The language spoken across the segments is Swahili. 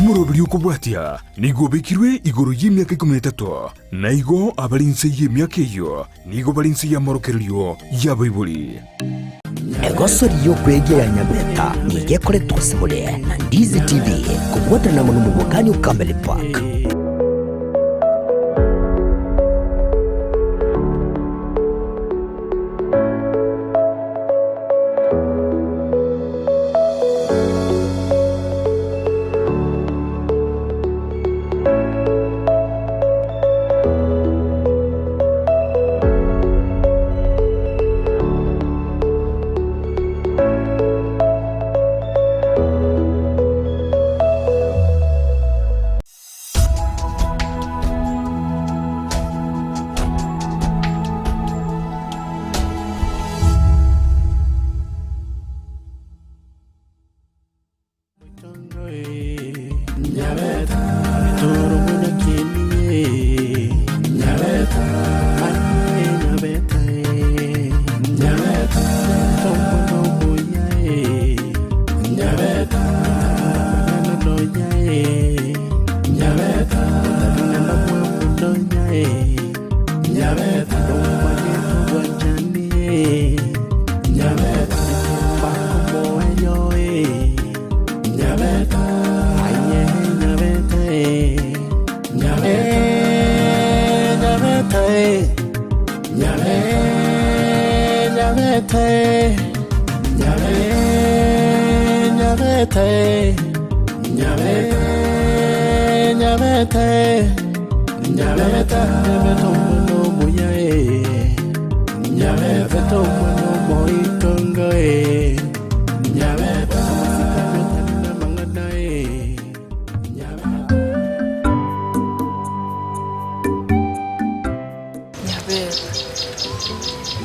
umurobiri ukubwatia nigo bekirwe igoro y'imyaka 13 na igo abarinse y'imyaka iyo nigo barinse y'amorokerio y'abayibuli egosori yo kwegera Nyabeta nige kore twasibule na Ndizi TV kubwata na mu mugani ukambele park.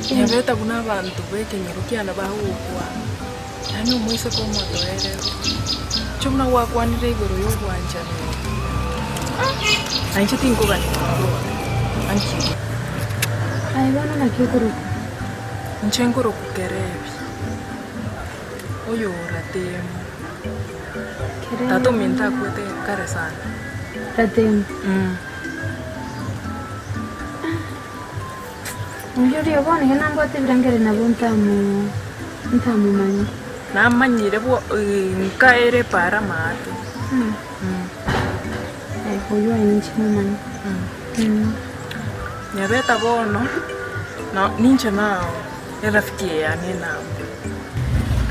Nyabeta kuna abantu bekenyerukia na bahukwa yani umwise ko moto ere chumna wakwanire igoro yo kwanja anchi tinko bani anchi ai bana na kikuru nchengoro kukerebi oyo ratemu tato minta kwete kare sana ratemu Njuri yobone ngena mbote birangere na bontamu ntamu manyi na manyire bo nkaere para mate hoyo ayinchi manyi Nyabeta bono na nincha nao ya rafiki ya nina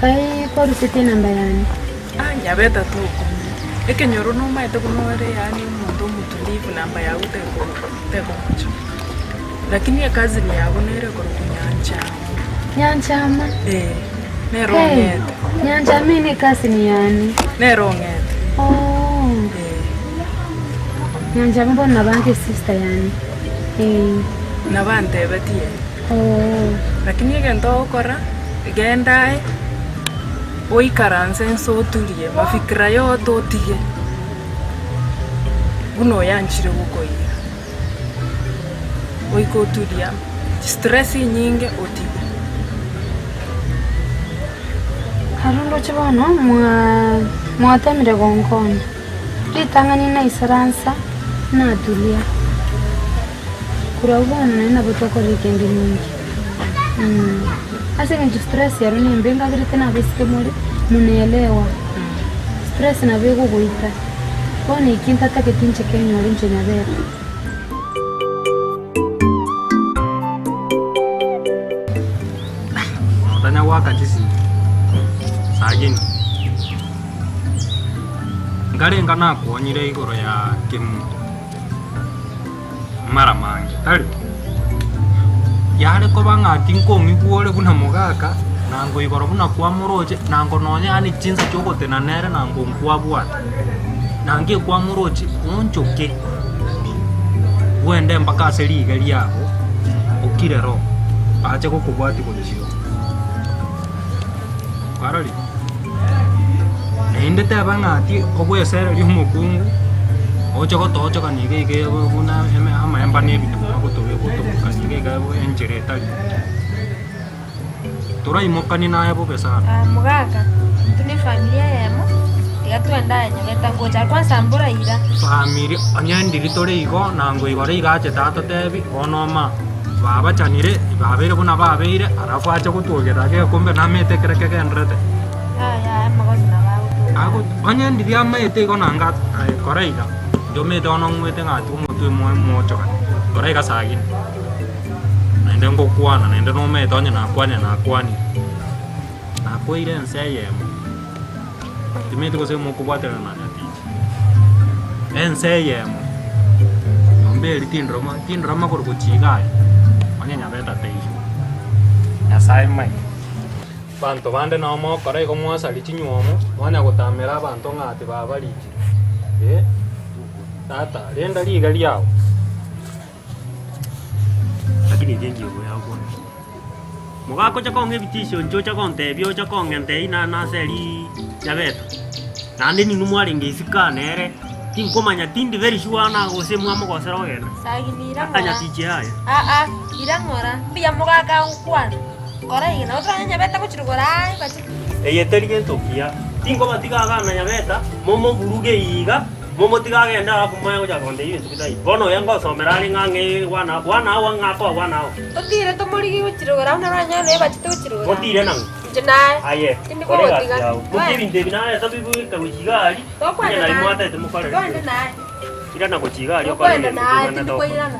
kai kwa rusete namba yani Nyabeta tuko ekenyoro no maite kunore yani muntu mutulivu namba ya uteko macho lakini ya kazi ni yabo nere ko nyanchama nerongete nyanchama ni kazi ni yani nerongete nyanchama bona banke sister yani na bante betie lakini yendo kora gendae oi karanse so tulie mafikira yo totige uno yanchire uko oiko tulia stress nyingi otiga harundo chibano mwatamire gongona litangani na isaransa na tulia kurawona na botoko likendi nyingi ase nje stress ya runi mbenga grite na bisike muri munaelewa stress na bego goita koni kinta taketinche kenyo rinche Nyabeta tanya waka Kisii sagini ngarenga na kuonyire igoro ya kimu mara mangi tari yare ko bangati nkomi kuole kuna mugaka nango igoro buna kwa muroje nango nonya ani chinza chogote na nere nango nkwa bwata nange kwa muroje onchoke wende mpaka seri gari yabo ukirero acha ko kubwati ko dishio Karoli nende tabangati obwe sere ri mukungu ocho ko tocho kanige ke buna ama emba ne bitu ko to kanige ga bo enjere tali Tora imokani naye bo pesa. Mugaka, tuni familia yemo, iga twenda Nyabeta ngocha kwanza mbura ira family anyandiri tore igo nango igore igache tato tebi onoma baba chanire babere buna babeire arafu acha gutwogera ke kumbe namete kereke kendrete aya magozi na bawo ago anyandiri amete igo nanga koreiga jomete ono ngwete ngatu mutu mocho koreiga sagin nende ngokwana nende nomete onye nakwani nakwaire enseyemo timete gose mukubwatera na nyati enseyemo nomberi tindroma kurikuchigai onye Nyabeta teisho nyasaye mai bantu bande nomo kora igo mwasali chinywomo mwana gutamera abantu ngati babaliji tata renda liga liao lakini jengi ugo yako mugako cha konge bitisho njo cha konte bio cha konge ntei na seli Nyabeta nande ni numwari ngisika nere tinkomanya tindi very sure na gose mwamo gosera ogenda saginira akanya tiche haya irangora mbia mugaka ukwana kora igina otra Nyabeta kuchirugora bachi eyeteri ntokia tingoma tigaga na Nyabeta momo buruge iga momo tigaga enda akumayo ja konde ibintu bitai bono yango somerani ngange wana wangako wana otire to morigi kuchirugora una ranya ne bachi to kuchirugora otire nang jenai aye korega yao mukibinde binaye sabibu kawichigari na imwata temukore kwenda naye irana kuchigari kwenda naye kwenda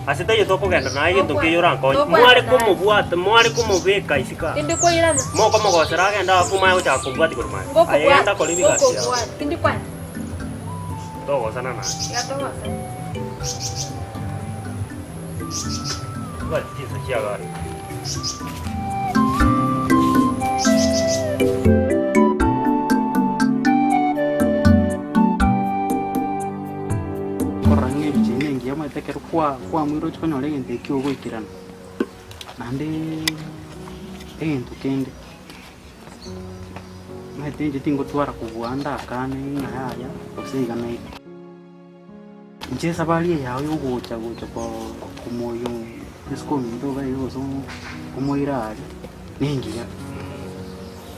asitaye toko genda naye ndoke yoranko mwari kumubeka isika tindi kwirana moko mogosera genda kuma yo cha kubwati kuruma ayenda kolibiga sia tindi kwa togo sana na ya togo ba tisa chia gari korange bijine ngiya matekero kwa mwiro chikonyole gente kyo gwikirana nande entu kende maitenje tingotwara kubwanda kane ngaya oseiga nayo nje sabali yawe ugocha kwa kumoyo diskomi ndo ga yoso kumoira ali ningiya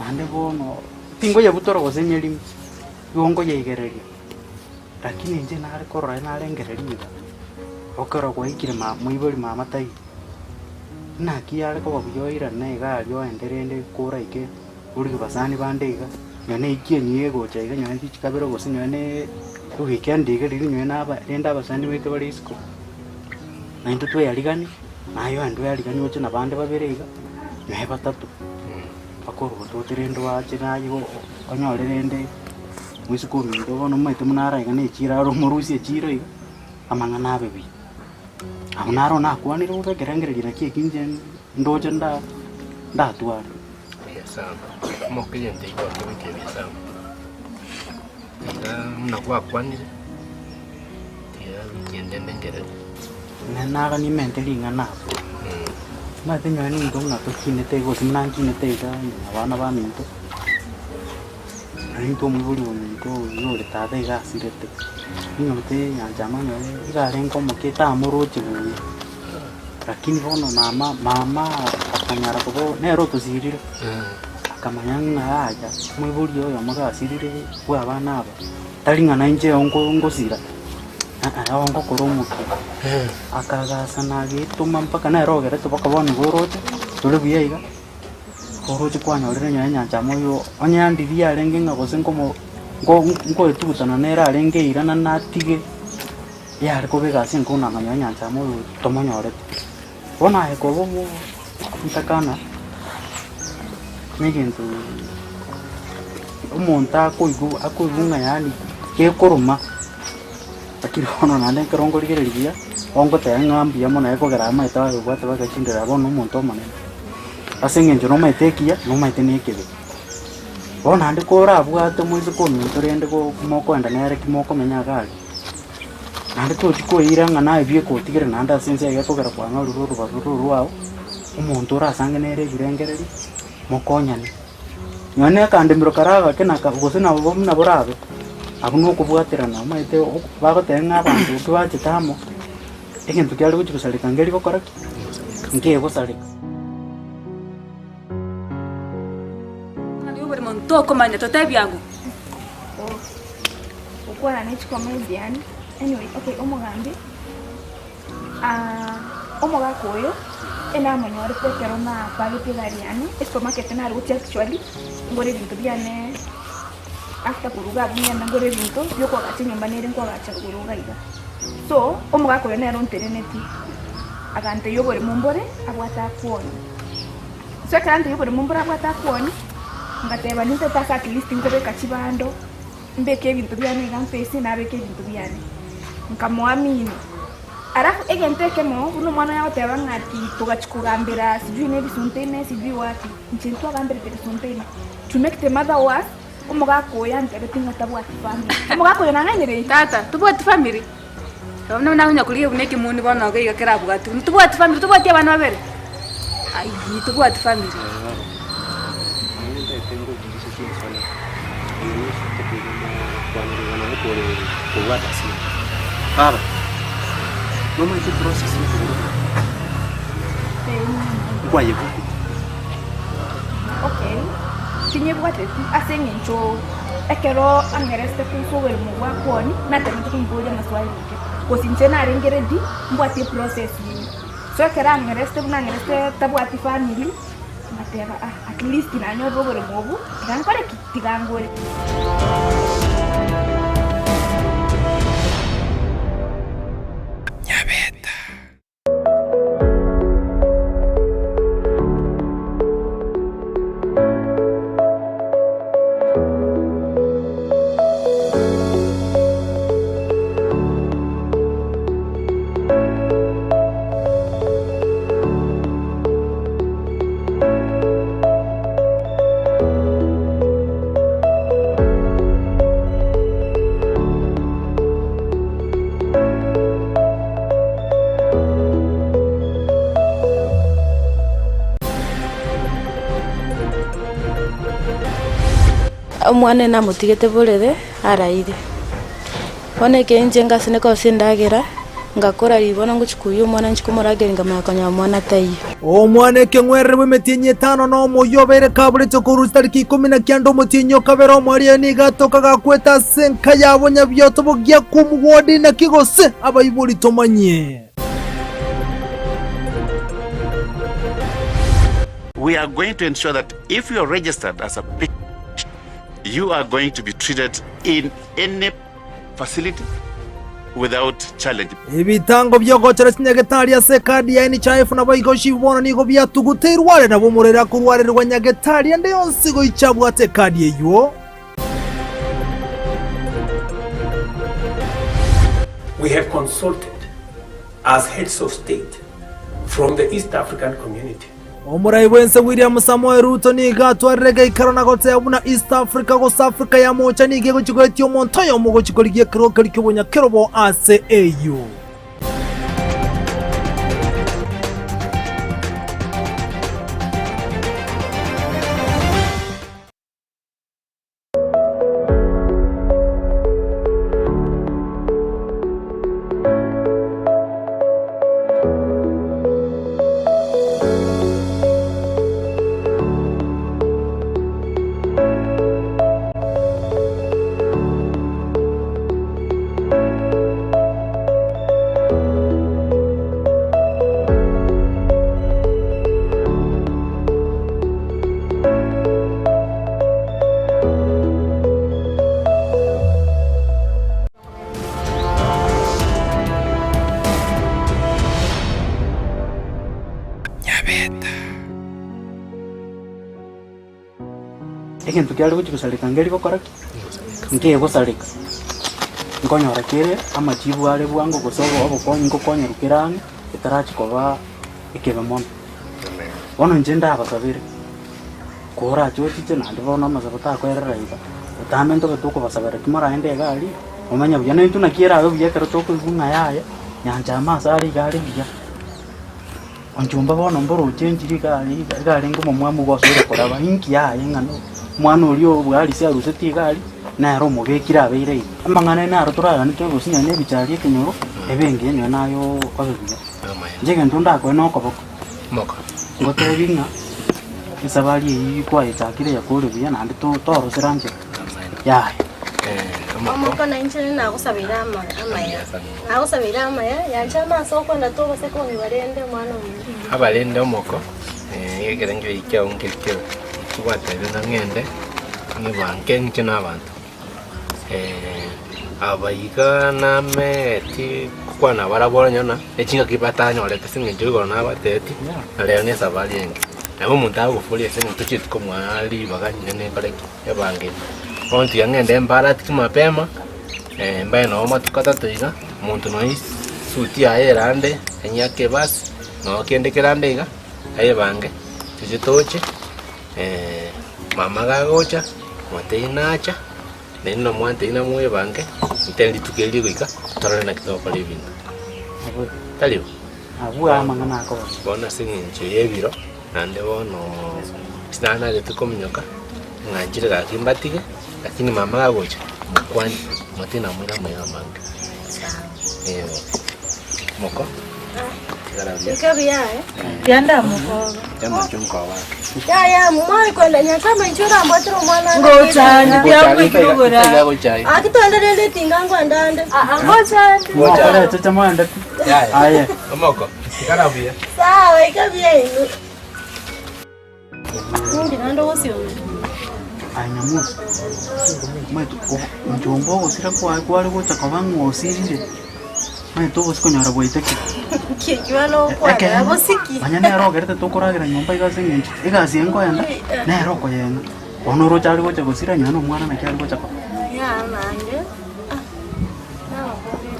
nande bono tingo ya butoro gosenyeli yongo ya igereria lakini nje nare korora nare ngereria okoro kwa ikire muibori mama tai na kiare ko babuyoira ne gari o enderende kura ike uri basani bandega nyane ikienye gocha iga nyane chikabero gose nyane ugikandike riri nyane aba renda basani weke bari isko na into twe yaligani nayo andu yaligani oche na bande baberega nyahe batatu bakoro gototerendo wache nayo onyorerende mwisiko mindo bono maite munara iga ne chiraro murusi chiro iga amangana abebi amunaro na kwanira uregerengerera kiekinje ndoje ndatwara sana mokile ndiko kibike sana mnakuwa kwani ya weekend ndengere naga ni mentelinga na na tenyo ni ndo na to kinete go simnan kinete ga abana ba minto ni to mubuli wonto yore tade ga sirete nyote nyanja iga renko moketa amoroche buye lakini bono mama akanyara ko nero to sirire akamanyanga aja mubuli oyo maga sirire kwa abana aba talinga na nje ongo sira ongo koromuke akagasa na gituma mpaka na rogere to bakabona gorote tole buyaiga gorote kwanyorere nyanja moyo onyandi bia renge ngagose ngo etutana nera renge irana natige yari ko bega sin kuna nyanja moyo tomonyore bona he ko bomo ntakana nigintu umuntu akuyunga yani ke koruma akiri hono nande kerongo ligereria ongo te ngambi ya mona eko gara mai tawa bwata bagachindira bono umuntu omane asenge njono maitekia no maitenekebe bona ande kora bwate muizo ko muntu rende ko moko enda nere kimoko menya gali nande to tiko iranga na ebye ko tigere nanda sinse ya ko gara kwa nguru ruwao umuntu rasange nere birengereri mokonyane nyone kande mbiro karaga kenaka gusina bomna borabe abuno kubwaterana maite bagotenga abantu kibachitamo ekintu kyali kuchikusarika ngeri gokora ngiye gusarika ali ubere monto komanya totebyangu ukuwa na niche comedian. Anyway, okay, omugambi omoga koyo ena manyore pero na pagiti gariani supermarket na ruti actually ngore bintu byane after kuruga byane ngore bintu yoko gati nyumba nere kwa gacha kuruga ida. So omoga koyo na rontere neti agante yobore mumbore abwata phone. So akante yobore mumbore abwata phone ngateba ninte taka at least ngobe kachibando mbeke bintu byane ngampesi na beke bintu byane nkamwamini. Arafu egenteke mo uno mwana yao teba ngati tugachikugambira sijui ne bisuntene sijui wapi nchintu agambira bisuntene to make the mother was umuga koya ntebetinga tabu ati family umuga koya nanganyire tata tubu ati family na unya kuliye buneke muni bana ga kera bugati tubu ati family tubu ati abana babere ai tubu ati family Claro. No me hice proceso. Guaye. Okay. Tinye bwate asenye ncho ekero angereste kuso el mugwa kwoni na tatu kumboja maswali ke. Kosinchena arengeredi mbwate process ni. So ekero angereste tabwati family matera at least inanyo bogore mobu gankore kitigangore. Nyabeta. Omwana na mutigete burere araire one kenje ngasene ko sindagira ngakora ribona nguchikuyo mwana nchikumuragera ngamakonya mwana tayi omwana kengwerwe metinye 5 no muyobere kaburito kuru tariki 19 mutinyo kabero mwari ni gatoka gakweta senka yabonya byoto bogya kumwodi na kigose abayiburi tomanye. We are going to ensure that if you are registered as a patient, you are going to be treated in any facility without challenge. Ibitango byogochera Nyagetari ya sekadi ya ni chaifu na bayigoshi bona nigo byatuguterware na bomurera kurware rwa Nyagetari ande yonsigo icabwa tekadi yeyo. We have consulted as heads of state from the East African community. Omurai wense William Samoei Ruto ni gato arega ikarona gote abuna East Africa go South Africa ya mocha ni gego chigwetyo montoyo mugo chikoligie kero kyobonya kerobo ase EU. Ekintu kyali kuchikusarika ngeli gokora ngiye gusarika nkonyora kire amachibu ale bwango gosobo obukonyi ngokonya rukirani itarachikoba ikebe mono wono njenda abasabire kora chochiche nandi bona amazabata akwerera iba utamento betuko basabire kimara ende gali umanya bya nentu nakira abe byekero toko ibunga yaya nyanja amasari gali bya onjumba bona mboro chenjiri gali ngomo mwamu gosore kora bahinki yaya ngano mwana ulio bwali sia ruseti gali na romo bekira abeire amangana na rotura ni to rusinya ne bichari kenyoro ebenge nyo nayo kwabiya njenge ndunda ko no ko moka ngoto binga isabali yi kwa itakire ya kule biya na ndito toro siranje ya Omoko na inchini na kusabira amaya. Akusabira amaya yanchama soko na to baseko ni barende mwana umuntu. Abalende omoko yegerenge ikya ongekyo. Tubatebe na ngende ni banke nkina abantu. Abayiga na meti kwana barabora nyona echinga kibatanya wale tesinge njugo na bateti na leo ni sabali yenge. Na umuntu agufulia singe tuchit ko mwali baganye ne kaleki yabange. Onti yangende mbara tiki mapema mbaye no matukata tuiga muntu no suti aerande enyake basi no kende kerande aye bange tujitoche mama gagocha mwateinacha neno mwanteina mwe bange ntendi tukeli kuika tarana na kitoko living taliyo abu amangana ko bona singinche yebiro nande bono sinana letukomnyoka ngajira ga kimbatike lakini mama gagocha kwani mwatina mwira mwa bange moko Ikabia Tianda moko. Jama chunko wa. Ya mumai kwenda nyakama ichora mbotro mwana. Ngocha ndi yangu kirugura. Akitwenda lele tingangu andande. Ngocha. Ngocha tete mwanda. Aye. Moko. Ikarabia. Sawa ikabia inu. Ndi nando wosio. Anyamusi. Mwetu njombo usira kwa ali gocha kabangu osirinde. Mwetu usikonyora boiteke. Kikiwano kwa abosiki. Banyane aro gerete tokuragira nyomba igasengenje. Igasi enko yanda. Na aro ko yena. Onoro chali gocha gusira nyano mwana na kyali gocha ko. Ya nange.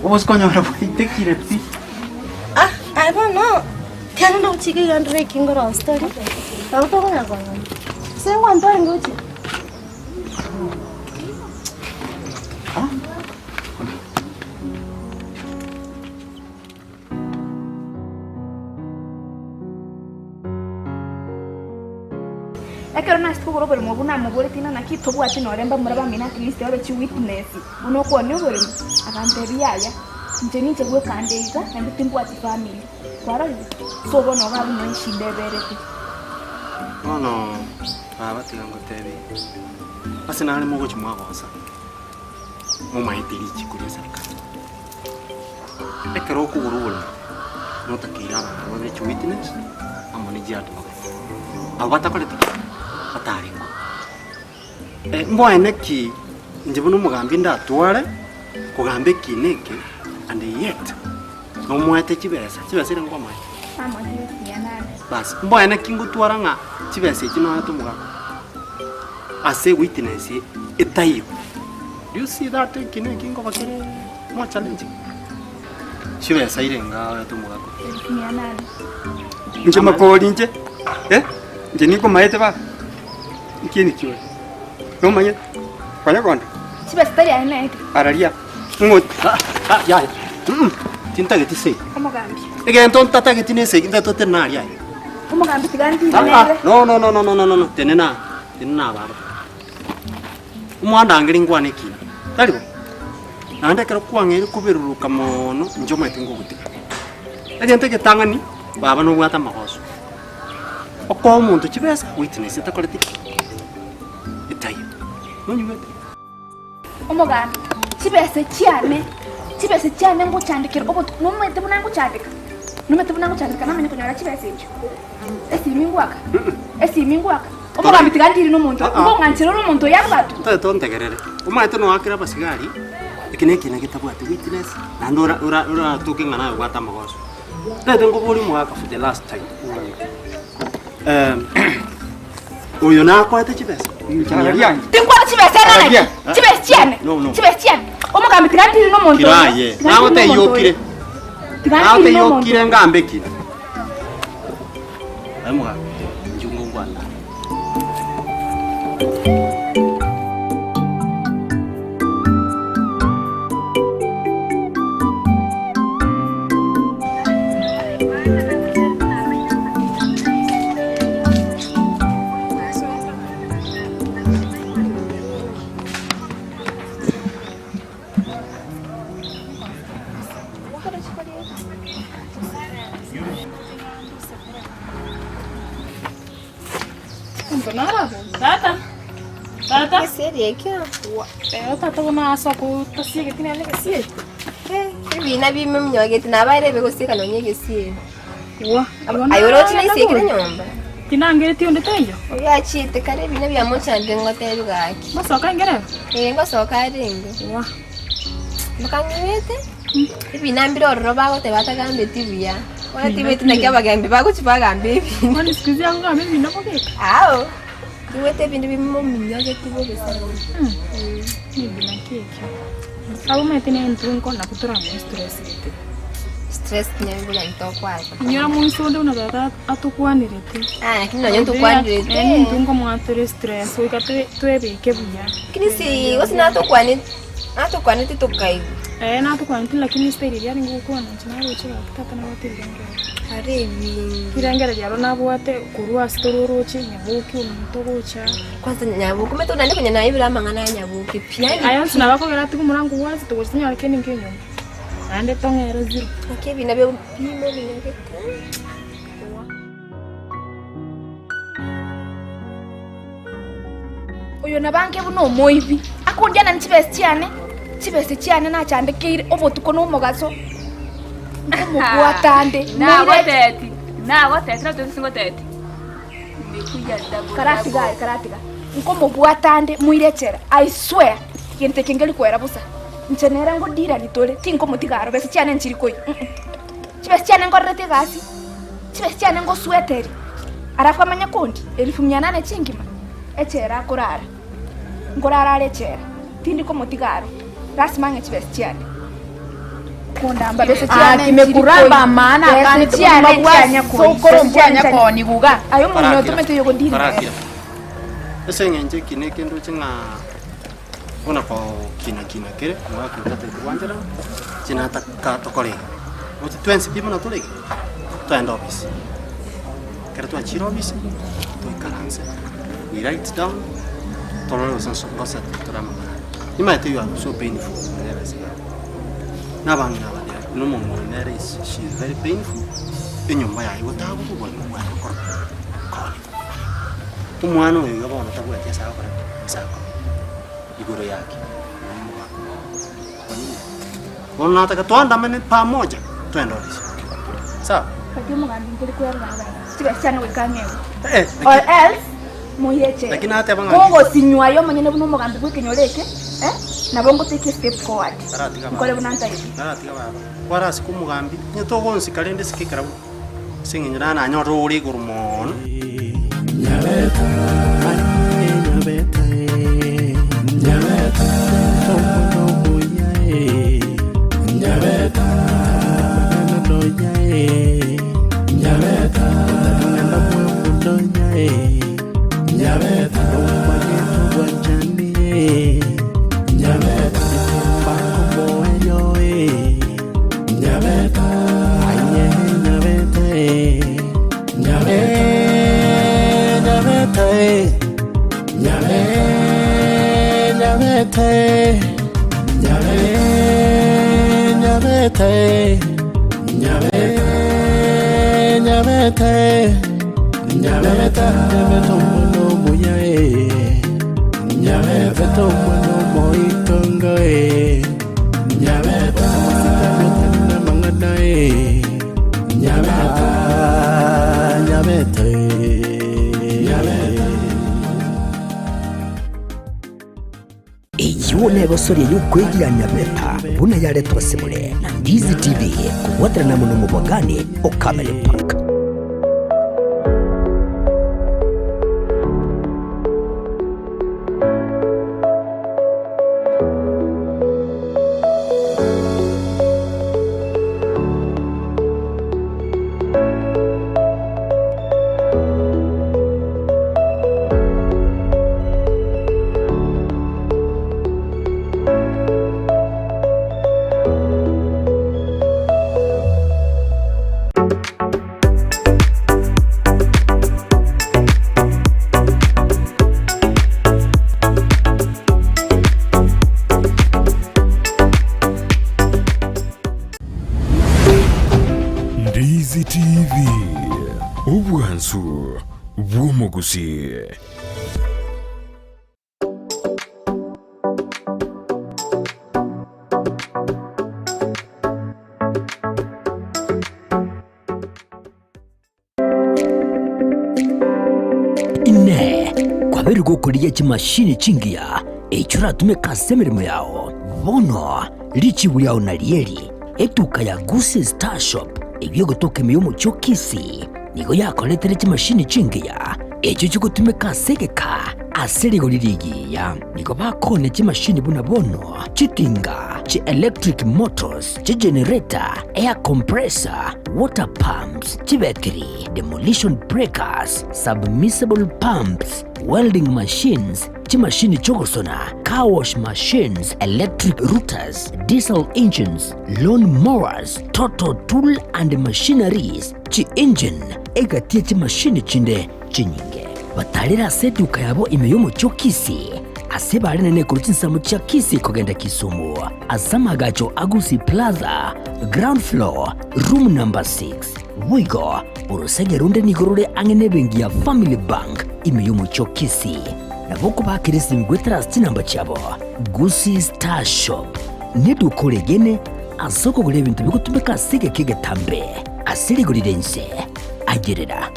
Usikonyora boiteke repti. I don't know. Kana ndo chiki gandre kingoro story. Auto kuna kwa. Sengwa ndo ngochi. Ekero nasi kugoro buri mubuna mugore tina na kitobu ati no remba muraba mina Kristo abe chi witness uno ko ne buri akante yaya nje ninje gwe kandeiga na bitimbu ati family kwara so bono ga buno shinde berete ono aba tigango tebi basi nali mugo chimwa gosa mu maitiri chikuri sarka ekero kugoro buri no takira aba ne chi witness amoni jiatu abata kolete ataringo mboene ki njibuno umugambi ndatware kugambe kineke and yet no mwete kibesa ire ngoma mama yana bas mboene ki ngutwara nga kibesa kino atumuga ase witness etayo. Do you see that kineke ngoma kire mo challenge kibesa ire nga atumuga ko yana nje makoli nje nje niko maete ba Kini kiwe. No manye. Kwanya kwanda. Siba stari ane. Araria. Ngot. Ya. Tinta geti sei. Umugambi. Ege enton tata geti ne sei kinta tote na ya. Umugambi tiganti ne. No. Tenena baba. Umwanda ngiri ngwane ki. Talibo. Nanda kero kwangere kubiruruka mono njoma itingo gutika. Ege ntege tangani baba no bwata makoso. Oko muntu kibesa witness itakoleti. Itayo. Nonyubete. Umugambi. Kibese cyane ngo cyandikira obo numete bunango cyandika. Numete bunango cyandika namene kunyara kibese cyo. Esi mingwaka. Umugambi tigandiri n'umuntu. Ngo nkansiro n'umuntu yabatu. Tato ntegerere. Umaite no akira basigari. Ikineki na kitabu ati witness. Nandora ura tukinga nayo gwata magoso. Tato ngo buri mwaka for the last time. Uyo nako ate kibese. Tingwa kibese nana. Kibese cyane. Kibese cyane. Umugambi tigandiri n'umuntu. Kiraye. Nawe te yokire. Tigandiri n'umuntu. Yokire ngambe kire. Amuga. Njungo ngwana. Yekyo. Tata kuna asa ko tasiye kina le Gusii. Bina bimwe mnyogeti nabaire begusika nonye Gusii. Wa. Ayoro chini sikire nyomba. Kinangere ti onde tenyo. Oya chite kare bina bya mochande ngote bugaki. Masoka ngere. Ngosoka ringe. Wa. Makangwete. Bina mbiro roba gote batagambe tibuya. Wana tibeti nakya bagambe baguchibagambe. Kwani sikuzi yangu ngambe bina bogeka. Ao. Iwete bintu bimwe mnyogeti bogesa. Bina keke. Abo metene entunko na kutura mu stress nyambula ntokwaza. Nyora mu isonde una bata atukwanirete. Lakini nanyo tukwanirete. Entunko mu stress wikate twebeke buya. Kinisi wasina atukwanite tukai. Natukwanite lakini style yari ngukwana nchinaru chira kitata na watirenge. Harebi. Kirengera yaro nabwate kurwa stororo chinyabuki umutogocha. Kwanza nyabuki meto nande kunya na ibira mangana nyabuki. Piani. Ayo sinabako gara tukumurangu wazi tuwosinya alkeni ngenyo. Ande tongero zero. Okay, binabe bimo binyage. Oyo nabanke buno moibi. Akondia na chibeste cyane na cyandekire obotuko no mugaso. Umugwatande. Na wateti. Na tusingo teti. Ndikuja double. Karatiga. Nko mugwatande muirecera. I swear. Kente kengeli kwera busa. Nchenera ngo dira litole tinko mutigaro bese cyane nchiri koyi. Chibese cyane ngo rete gasi. Chibese cyane ngo sweateri. Arafa manya kondi 1800 chingima. Echera kurara. Ngorara alecera. Tindi ko mutigaro. Rasmanga chibese cyane. Kondamba bese cyane kimekuramba maana kandi cyane cyanya ko. Sokorombanya ko ni buga. Ayo munyo tumete yogo dira. Ese ngenje kineke ndo chinga una ko kina kere mwaka utatu kuanjira china tokole muti 20 people na tole to office kera to achiro office to karanse we write down tololo sanso gosa torama ima te yo so painful na bangi na bale no mo nere is she is very painful enyumba ya iwo tabu ko bolo mwa ko umwana uyu yabona tabu ya sawa kwa sawa igoro yake. Unataka tuandamane pamoja twende ofisi. Sawa? Kati mugambi ngiri kwera baba. Chibese cyane wekanyewe. Or else muyeche. Lakini hata banga. Kongo sinywayo manyene buno mugambi kwikenyoreke, nabongo take step forward. Ngole bunanta yibi. Aratiga baba. Kwara siku mugambi nyeto nsi kalende sikikara. Singinyira na nyoro uri gurumon. Nyabeta. Negosori y'ukwegira Nyabeta buna yale twasemule na Ndizi TV kuwatana na muno mubagani okamele park. Ndizi TV, ubwansu bw'omu Gusii. kuriye chimashini chingia echura tumeka semirimo yao bono lichi yao na lieri etuka ya Gusii Star Shop ebyo gotoka miyomo cyo Kisii nigo yakoletere chimashini chingia echo cyo tumeka segeka asiri golirigiya nigo bakone chimashini buna bono chitinga chi electric motors chi generator air compressor water pumps chi battery demolition breakers submersible pumps welding machines chi machine chogosona car wash machines electric routers diesel engines lawn mowers total tool and machineries chi engine egatie chi machine chinde chinyinge batarira seduka yabo imeyomo cyo Kisii asebare nene kurutsinsamu cya Kisii kugenda Kisumu azamagacho Gusii Plaza ground floor room number 6 wigo urusege runde nigorore angene bengi ya Family Bank imeyomo cyo Kisii naboko bakirisi mgwetera namba cyabo Gusii Star Shop nidukoregene asoko gure bintu bigutumeka sige kige tambe asiri gurirense agerera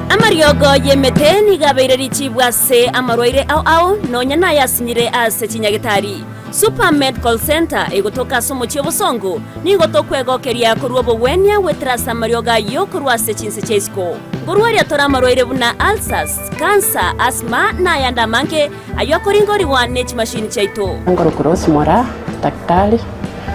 Amariogo yemete nigabeire richibwa se amarwaire au nonya na yasinyire ase Chinyagitari Super Medical Center egotoka somo cyobosongo nigotokwegokeria kuruobo wenya wetrasa marioga yo kurwase chinse chesko kurwaria tora amarwaire buna ulcers cancer asthma na yanda manke ayokoringori wa net machine chaito ngoro cross mora daktari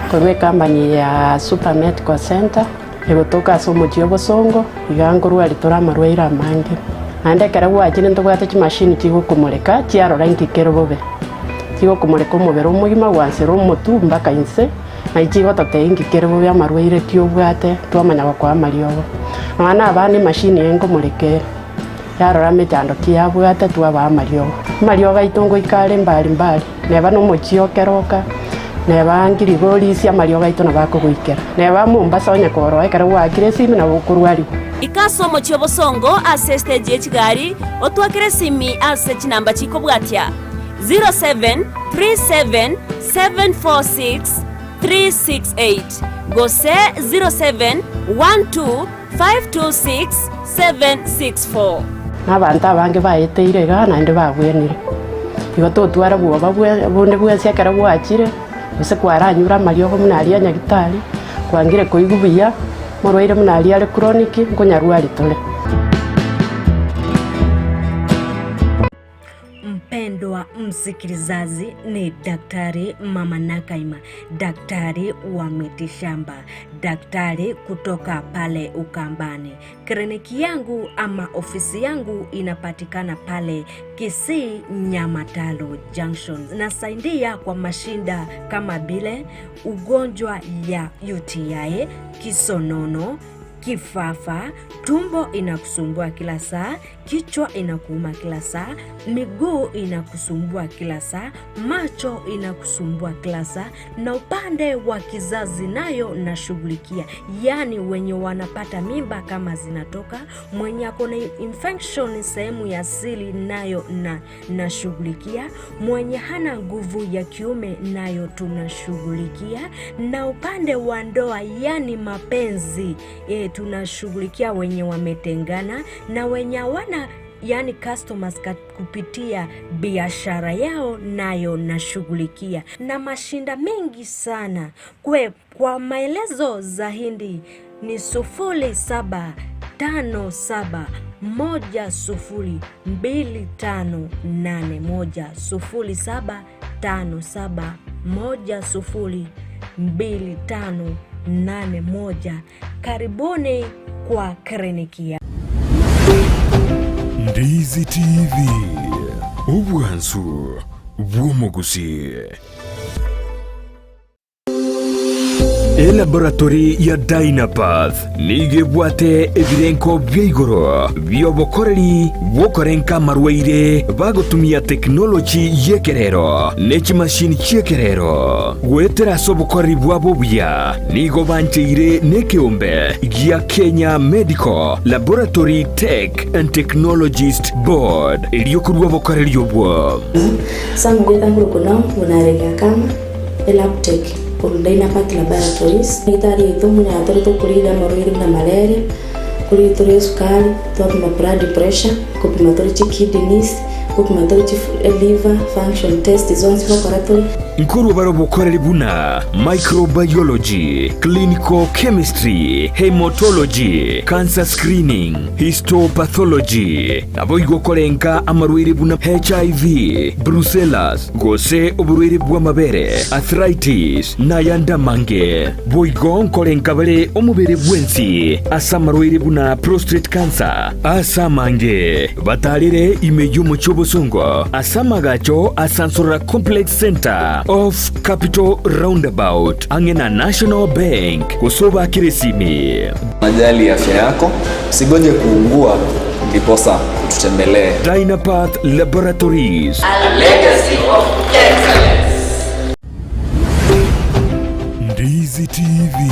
kwa company ya Super Medical Center egotoka somo cyobosongo igangorwa ritora amarwaire amange ande karagwa akine ndobwate chi machine tigo kumureka cyarora nkikero bobe tigo kumureka umubero umugima wansero mutumba kainse na ikigo tate nkikero bobe amarwaire kyobwate twamanya kwa mariogo abana abane machine yengo mureke yarora mechando kyabwate twaba mariogo itongo ikale mbali neba no mochiokeroka neba ngirigori cia marioga ito nabako guikera neba Mombasa onya koro ekara wakire simu na bukurwari ikasomo cyobosongo ase stage y'Kigali otwakire simi ase kinamba chiko bwatya 0737746368 gose 0712526764 n'abantu abange bayeteire gana ndi babwenire igoto twara buba bunde bwese akara bwakire ese kwaranyura mariogo munali Nyagitari kwangire koigubiya morwaire munali ale chronic nkonyarwari tole. Mpendwa msikilizaji, ni Daktari Mama Nakaima, daktari wa mitishamba, daktari kutoka pale Ukambani. Kliniki yangu ama ofisi yangu inapatikana pale Kisii Nyamatalo Junction. Nasaidia kwa mashinda kama bile ugonjwa ya UTI, kisonono, kifafa, tumbo inakusumbua kila saa, kichwa inakuuma kila saa, miguu inakusumbua kila saa, macho inakusumbua kila saa, na upande wa kizazi nayo nashughulikia. Yani wenye wanapata mimba kama zinatoka, mwenye akona infection sehemu ya siri nayo nashughulikia, mwenye hana nguvu ya kiume nayo tunashughulikia, na upande wa ndoa yani mapenzi tunashughulikia wenye wametengana na wenye wana yani customers kupitia biashara yao nayo nashughulikia, na mashinda mengi sana. Kwa maelezo zaidi ni 0757102581 0757102581. Karibuni kwa kliniki ya Ndizi TV, ubwansu bw'omugusi. Laboratory ya Dynapath nigebwate ebirenko by'igoro byobokoreri bokorenka marwaire bagotumia teknoloji yekerero n'ekimashini cyekerero gwetera sobokoreri bwabo bya nigo banteire n'ekiombe gya Kenya Medical Laboratory Tech and Technologist Board iliyokurwa bokoreri obwo samugweta ngurukuno munarega kama elaptech Dynapath Laboratories. Itari itu munyatari tukurira marwaire na malaria kuri turi sukari, twapima blood pressure, kupima turi kidneys, kupima turi liver function test zonse bakoratori. Nkuru barobokorera buna microbiology, clinical chemistry, hematology, cancer screening, histopathology. Abo igokorenka amarwere buna HIV, brucellosis, gose oburwere bw'amabere, arthritis na yanda mange. Boigo nkorenka bare omubere bwensi, asamarwere buna prostate cancer, asamange. Batalire imeyo muchobosongo, asamagacho asansora complex center of Capital Roundabout angena National Bank kusoba kiresimi. Najali afya yako, usigoje kuungua ndiposa ututembelee. Dynapath Laboratories, a legacy of excellence. Ndizi TV.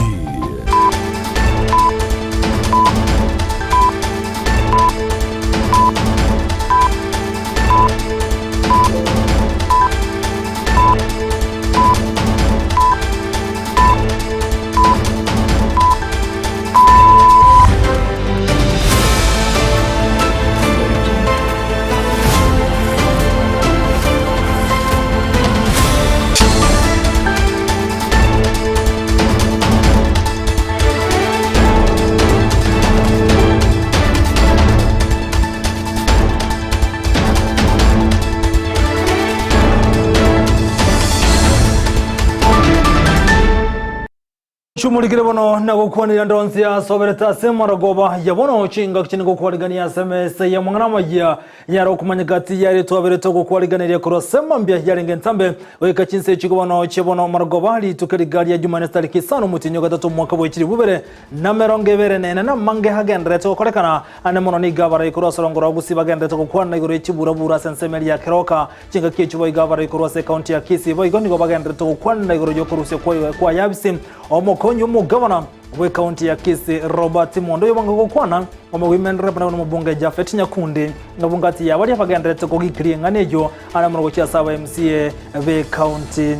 Chumulikire bono na gukwanira ndonzi ya sobereta semaragoba yabono chinga kini gukwarigania SMS ya mwanama ya nyaro kumanyagati yari twabereto gukwarigania kuro semambya yarenge ntambe weka chinse chigobono chebono maragoba li tukarigari ya Jumane tariki 5 mutinyo gatatu mwaka bw'ikiri bubere na meronge bere nene na mange hagendere to korekana ane mono ni gabara ikuro sorongora Gusii bagendere to gukwana igoro chiburabura sensemeli ya keroka chinga kichubo igabara ikuro se county ya Kisii boigo nigo bagendere to gukwana igoro yokuruse kwa yabisi omokonyo mu governor we county ya Kisii Robert Mondo yobanga gukwana omo women rep na mubunge Jafet Nyakundi ngabungati ya bali abagendere to gikiriye nganejo ana mu rugo saba MCA we county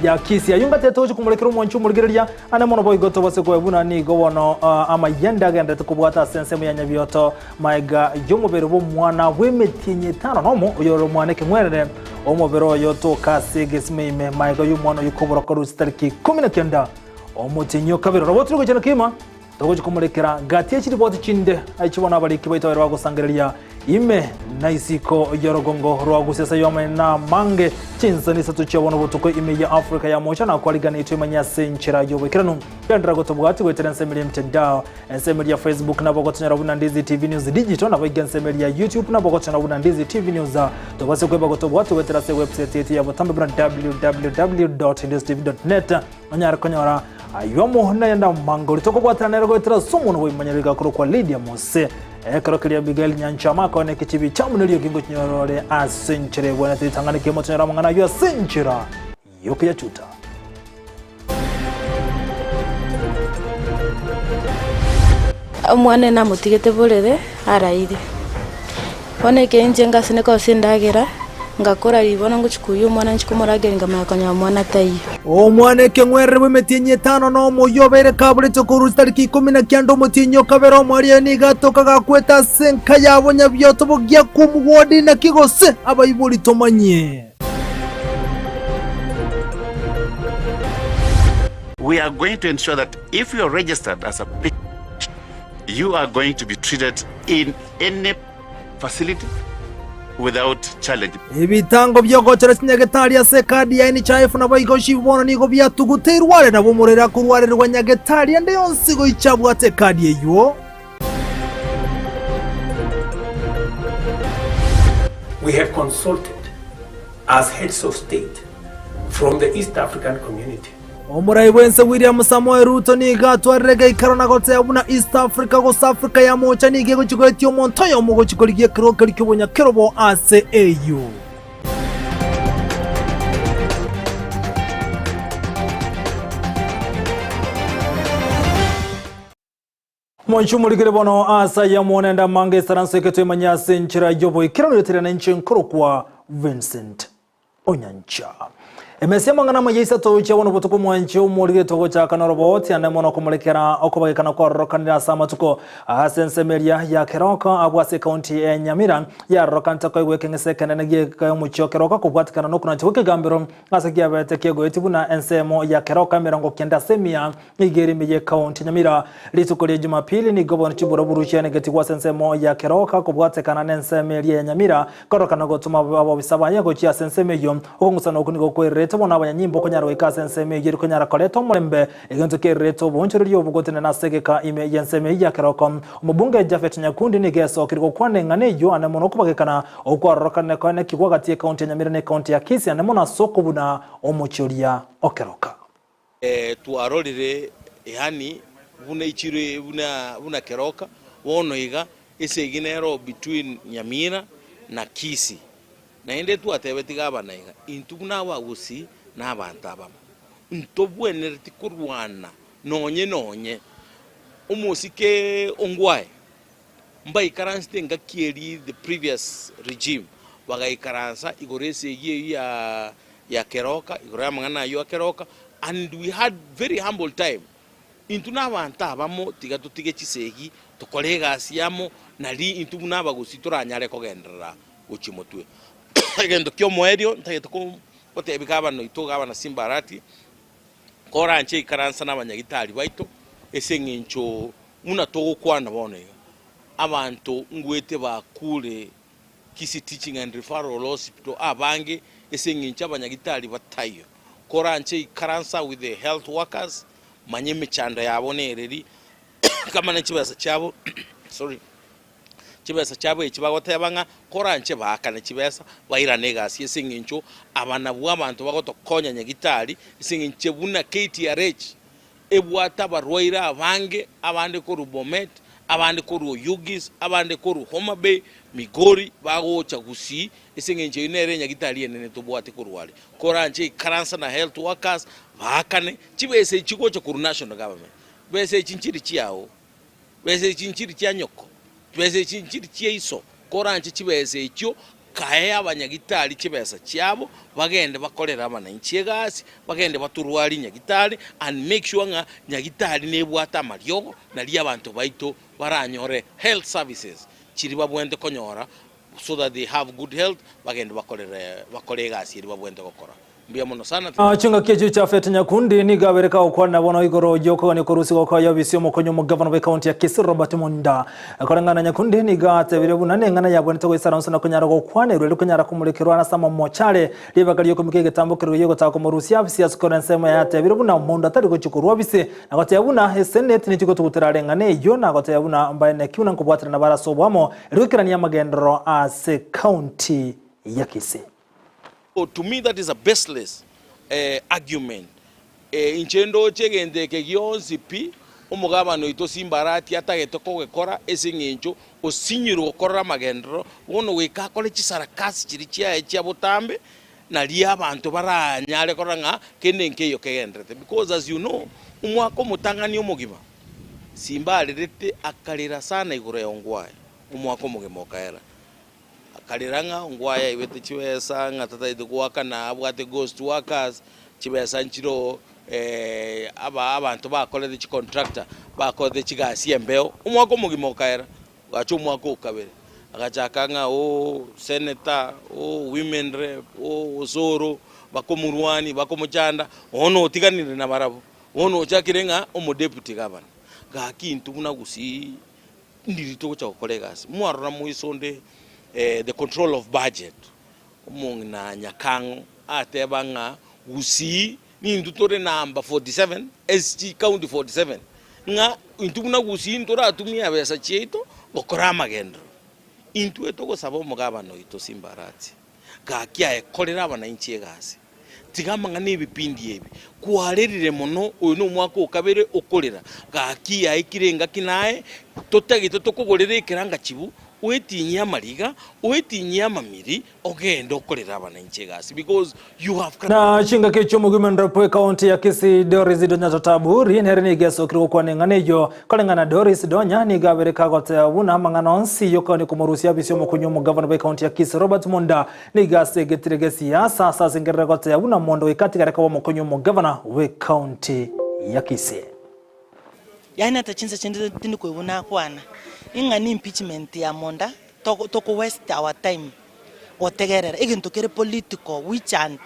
ya Kisii ayunga teto kumulekera umunchu muligereria ana mono boy goto bose ko ebuna ni gobono ama yenda agendere to kubwata sensemu ya Nyabeta maiga yomubere bo mwana wemetinye 5 nomo uyoro mwaneke mwerere omubero yoto kasegesmeime maiga yumwana yukobora ko rustariki 19 omutinyo kabiro robotri go cyane kima togo kumulekera gati ekiri boti chinde aikibona bali kibaito rwa gusangireria ime naisiko yorogongo rwa gusesa yoma na mange chinsani satu cyabona butuko ime ya Afrika ya mocha na kwaligana itumanya senchira yobekirano yandra go tobwati weterense miliyoni mtandao ensemeli ya Facebook na bogotanya rabuna Ndizi TV News digital na bogensemeli ya YouTube na bogotanya rabuna Ndizi TV News tobase kweba go tobwati weterase website yetu ya botambe www.ndizitv.net onyara konyora ayomo na yanda mangoli toko bwatana rego itira somo no imanyerega kuro kwa Lydia Mose Karokelia Bigel Nyanchama kwa ne kichibi chamu niliyo gingo chinyorore asenchire bwana titangana kemo tanyara mangana yo asenchira yoke ya chuta mwane na mutigete burere araide one kenje ngasine ko sindagera ngakora ribona nguchikuyo mwana nchikumuragera ngamakonya mwana tayi omwane kengwerre bwemetinye 5 no muyobere kabureto ko rustariki 19 mutinyo kabero mwariye ni gatoka gakweta senka yabonya byoto bogya kumwodi na kigose abayibuli tomanye. We are going to ensure that if you are registered as a patient, you are going to be treated in any facility without challenge. Ibitango byogotera Nyagetari ya sekadi ya NHIF na bayigoshi bono nigo byatuguterware na bomurera kurware rwa Nyagetari ande yonsigo icabwa tekadi yeyo. We have consulted as heads of state from the East African community. Omurai wense William Samoei Ruto ni gatwarega ikarona gotse abuna East Africa go South Africa ya mocha ni gego chikoletio montoyo mugo chikoligie kroka likibonya kerobo ACAU. Mwanchumulikire bono asa ya mwonenda mange saranso iketo manyase nchira yobo ikirano yotere na nchi nkoro kwa Vincent Onyancha. Emesema ngana mayisa tocha wono butuko mwanche umurige togo cha kanorobo ane mono kumulekera okubagikana kwa rokanira sama tuko asensemeria ya keroka abwase county ya Nyamira ya rokanta kwa igwekengese kanene ka mucho keroka kubwatikana no kuna chike gambiro asakia bete kego etibuna ensemo ya keroka mirongo kenda semia igeri miye county Nyamira litukole Jumapili ni gobon chibura buruchi ane geti kwa ensemo ya keroka kubwatikana nensemeria ya Nyamira koroka no gotuma abo bisabanye go chia sensemeyo okungusana okunigo kwerete bona abanyanyimbo konyara weka sensemeyo konyara koleto mulembe egento kereto bonchero obugotene na segeka ime yenseme ya keroko umubunge Jafet Nyakundi ni geso kiriko kwane nganeyo ane mono kubagekana okwarorokane kone kigwa gatie county Nyamira ne county ya Kisii ane mona soko buna omuchoria okeroka tuarorire yani buna ichire buna keroka wono iga eseginero between Nyamira na Kisii na ende tuatebetiga abana iga intubuna wa Gusii na abantu abamo ntobwenereti kurwana nonye umusike ongwae mbai karanste nga kieri the previous regime bagaikaransa igorese ya keroka igora mangana yo keroka, and we had very humble time intuna abantu abamo tige chisegi tukolega siamo nali intubuna Gusii turanyare kogendera uchimotwe agendo kyo moerio ntayetoko otebikaba no itoga na simbarati koranche ikaransa n'abanyagitari baito esengincho muna togo kwana bone abantu ngwete bakure Kisii Teaching and Referral Hospital abange esengincho abanyagitari batayo koranche ikaransa with the health workers manyeme chanda yabonereri kama n'ikibasa cyabo sorry kibesa cyabo ekibagotebanga koranche bakana kibesa bayirane gasi esengincho abana bw'abantu bagotokonya nyagitari esenginche buna KTRH ebwata barwaira abange abande ko Rubomet abande ko Ruyugis abande ko Homa Bay Migori bagocha Gusii esenginche inere nyagitari enene tobwate ko Rwali koranche karansa na health workers bakane kibese ikigo cyo ku national government bese ikinchiri cyao bese ikinchiri cyanyoko twese chinchiri cheiso koranche chibese ekyo kae abanyagitari chibesa cyabo bagende bakorera abana inchegasi bagende baturwali nyagitari and make sure nga nyagitari nebwata maryogo nali abantu baito baranyore health services chiri babwende konyora so that they have good health bagende bakorera gasi iri babwende gukora mbia mono sana chunga keju cha Jafet Nyakundi ni gabereka okwana bono igoro yoko ni kurusi ko yabisi omukonyo mu governor of county ya Kisii Robert Munda akorangana Nyakundi ni gate bire bunane ngana yabonete ko isara nsana kunyara ko kwane rero kunyara kumurikirwa na sama mochale libagari yoko mikege tambukiro yego ta ko mu Rusia afisi askorensema yate bire buna Munda tari ko chikurwa bise agote yabuna senate ni chiko tukuterare ngane yo na agote yabuna mbaye ne kiuna kubwatira na barasobwamo rikirania magendero as county ya Kisii. To me, that is a baseless argument. Inchendo chegende ke gionzi pi umugabano ito simbarati atagetoko gekora esingincho osinyiro gukora magendero wono weka kole chisarakasi chiri chia butambe na lia abantu baranyare koranga kenenke yo kegendrete, because as you know umwako mutangani omugima simbalirete akalira sana igure ongwaye umwako mugima okaera kaliranga ngwaya ibete chibesa ngatata idugwaka na abwate ghost workers chibesa nchiro abantu bakolede chi contractor bakolede chigasi embeo umwako mugimo okaera gacho umwako ukabere agachakanga senator women rep zoro bakomurwani bakomuchanda ono otiganire na barabo ono chakirenga deputy governor gakintu buna Gusii ndirito cha kolegas mwarora muisonde the control of budget umong na nyakang atebanga Gusii ni ndutore number 47 SG county 47 nga intubuna Gusii ntora atumia besa cheito okora magendo intu etoko sabo mugabano ito simbarati gakia ekolera abana inchegasi tigamanga n'ibipindi ebi kuharerire mono uyu no mwaka ukabere okolera gakia ikirenga kinae totagito tokugorere ikiranga chibu wetinyia mariga wetinyia mamiri ogenda okorera abananchi gasi because you have na chinga kicho mugimendra po county ya Kisii Doris Donya Tataburi nhereni geso kiro kwa nenganejo kolengana Doris Donya ni gabere kagote abuna manganonsi yokoni kumurusia bisyo mukunyomo governor by county ya Kisii Robert Monda ni gase getirege siasa sasa ngere gote abuna mondo ikati gareka wa mukunyomo governor we county ya Kisii yani atachinza chende tindi kuibuna kwana ingani impeachment ya Monda toko waste our time otegerera igintu kere political wichant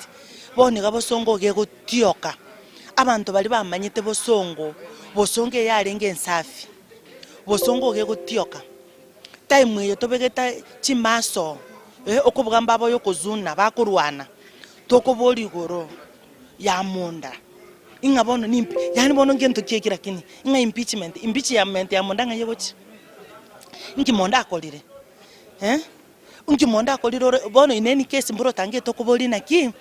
bone gabosongo gego tioka abantu bali bamanyite bosongo yari ngensafi bosongo gego tioka time yo tobegeta chimaso okubuga mbabo yo kuzuna bakurwana toko boli goro ya Monda ingabona nimpi yani bono ngento kiekira kini inga impeachment ya Monda ngayegochi inki Monda akolire unki Monda akolire bono ineni case mburo tange tokoboli naki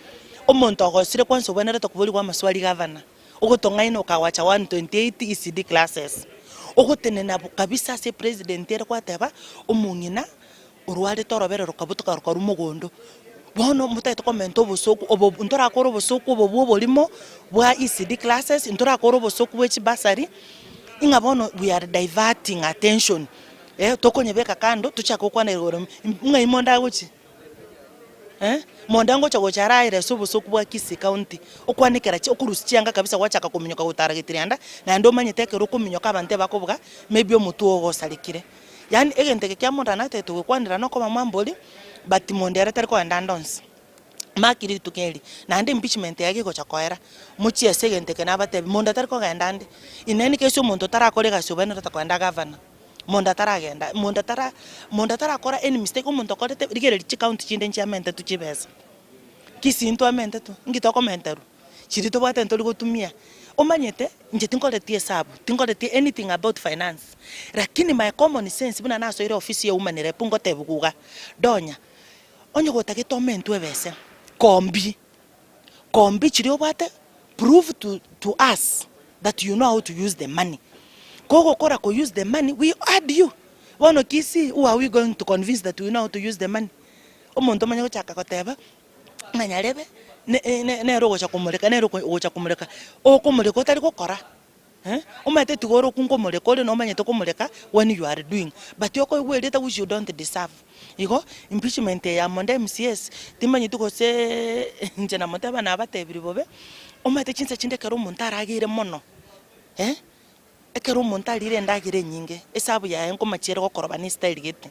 omonto agosire kwanso bwenere tokoboli kwa maswali governor ogotongaino kawacha 128 ECD classes ogotenena kabisa se president ere kwateba omungina urwale torobere rukabutuka rukarumogondo bono mutaito komento bosoku obo ntora koro bosoku obo bolimo bwa ECD classes ntora koro bosoku wechi basari inga bono we are diverting attention tokonyebeka kando tuchako kwana igoro nga imonda guchi Monda ngo chago charaire sobosoku bwa Kisii county okwanikera chi okurusichanga kabisa wachaka kuminyoka gutaragitiranda na ndo manyiteke rukuminyoka abante bakobuga maybe omutu ogosalikire yani egenteke kya Monda nateto kwanira no koma mamboli but Monda era tariko andandons makiri tukeli na ndi impeachment yake ko chakoera muchi esegenteke nabate Monda tariko gandande ineni kesho muntu tarakorega sobana tatakwanda governor Monda tara kora any mistake umuntu akorete rigere chi county chinde nchiamente tuchibeza Kisii into amente tu ngito komentaru chiri to bwate ntoli gotumia omanyete nje tinkoletie sabu tinkoletie anything about finance lakini my common sense buna naso ile office ya human rep ngotebuguga Donya onye gotake tomentu ebese kombi chiri obwate prove to us that you know how to use the money Koko kora ko use the money, we add you. Wano Kisii, who are we going to convince that we know how to use the money? Omonto manyo chaka koteba. Nganyarebe ne rogo cha kumuleka ne rogo cha kumuleka. O kumuleka tari ko kora. Omate tugoro kunkomuleka ole no manyeto kumuleka when you are doing. But yoko we data which you don't deserve. Iko impeachment ya Monda MCS timanyi tuko se njena motaba na abate biribobe. Omate chinsa chinde kero montara agire mono. Ekero montalire ndagire nyinge esabu ya enko machero gokoroba ni style gete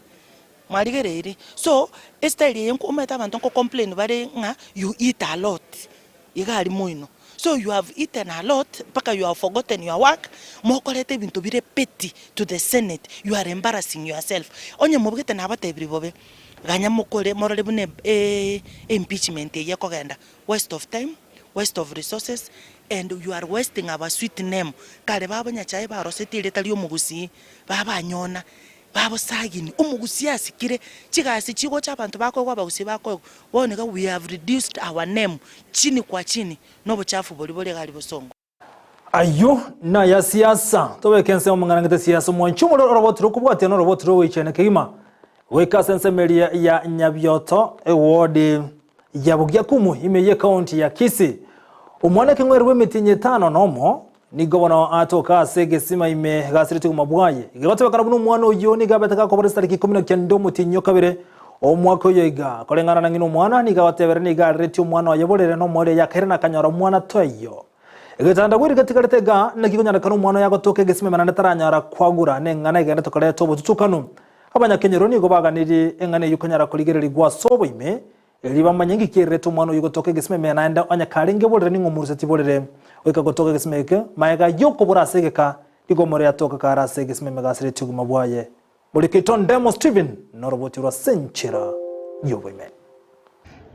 mwaligerere so style yenko umeta abantu ko complain bare nga you eat a lot igali moino so you have eaten a lot paka you have forgotten your work mokolete bintu bire petty to the senate you are embarrassing yourself onye mobugete na batebiri bobe ganya mukole morale bune impeachment ye kogenda waste of time waste of resources and you are wasting our sweet name kale babanya chaye barosetire tali omugusii babanyona babo sagini omugusii asikire chigasi chigo chabantu bako kwa bagusi bako boneka we have reduced our name chini kwa chini no buchafu bolibole gali bosongo ayo na ya siasa tobekense omangana siasa mwanchumo robotro kubwate no robotro wichene kima weka sense media ya Nyabioto ewode yabugia kumu imeye county ya Kisii umwana kengwerwe metinye 5 nomo ni governor atoka segesima ime gasiriti kumabwaye igote bakarabuno umwana uyo ni gabeta ka kobore stariki 19 mutinyo kabere omwako yega kolengana na ngino umwana ni gabatebere ni gareti umwana wayeborere no more yakerena kanyara umwana toyo igatanda gwiri gatigaretega na kigonyana kanu umwana yagotoke gesime manane taranyara kwagura nengana igenda tokale tobo tutukanu abanyakenyero ni gobaganiri engane yukonyara kuligereri gwa sobo ime Eliba manyengi kireto mwana yugotoke gesime menaenda anya karenge bolere ni ngomuruseti bolere weka gotoke gesime ke maega yoko borasegeka igomore atoka karase gesime megasire tugumabwaye Bolikiton Demo Steven noroboti ro senchera yoboime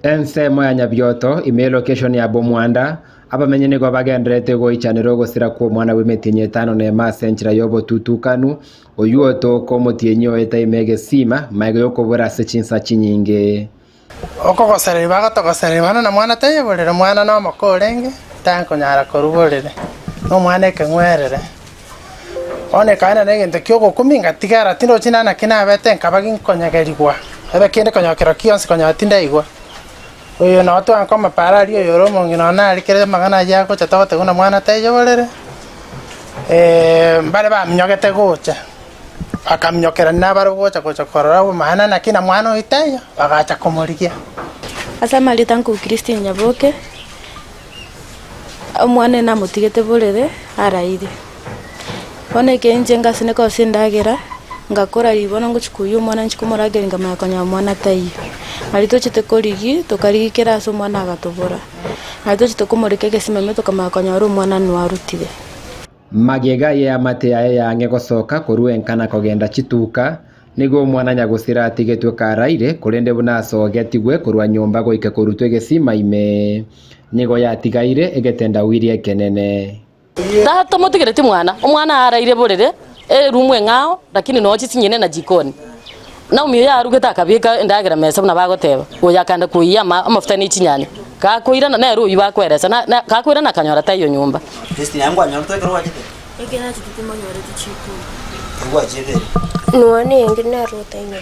Ensemo ya Nyabioto ime location ya Bomwanda abamenye ni bagendrete go ichaniro gosira ko mwana wimetinye 5 ne ma senchera yobo tutukanu oyuoto ko motienyo eta imege sima maega yoko borase chinsa chinyinge Oko gosere bagotogosere bana na mwana taye bolere mwana no makorenge tanko nyara korubolere no mwana ekengwerere one kaina negente kyogo kuminga tigara tindo china na kina bete nkabagi konyagerigwa ebe kende konyakero kionse konyatinda igwa oyo na watu ankoma parali oyo romo ngino na alikere magana yako chatote kuna mwana tejo bolere bale ba mnyogete gocha akamnyokera nabaro gocha gocha korora maana na kina mwana iteyo bagacha komorikia asa mali tanku Kristi nyaboke omwana na mutigete bolere araide one kenje ngasine ko sindagera ngakora libona nguchikuyu umwana nchikumuragera ngama yakonya mwana tayi alito chite koligi tokarigikera aso mwana agatobora alito chite kumurikege simeme tokamakonya ru mwana nwarutire magega ya mate yae yange gosoka kuruenkana kogenda chituka nigo mwana nyagusira atigetwe karaire kurende bunasogetigwe kurwa nyumba goike kurutwe gesima ime nigo yatigaire egetenda wirie kenene Tato motigereti umwana araire borere rumwe ngao lakini no chinyene na jikoni na umiyo ya rugeta akabika ndagera mesa na bagoteba oya kanda kuiya amafuta ni chinyane ka kuira na ru yiba kweresa na ka kuira na kanyora tayo nyumba Kristi yangu anyora to kerwa jite egena chitite monyore tichiku kerwa jite nuone ngina rota ine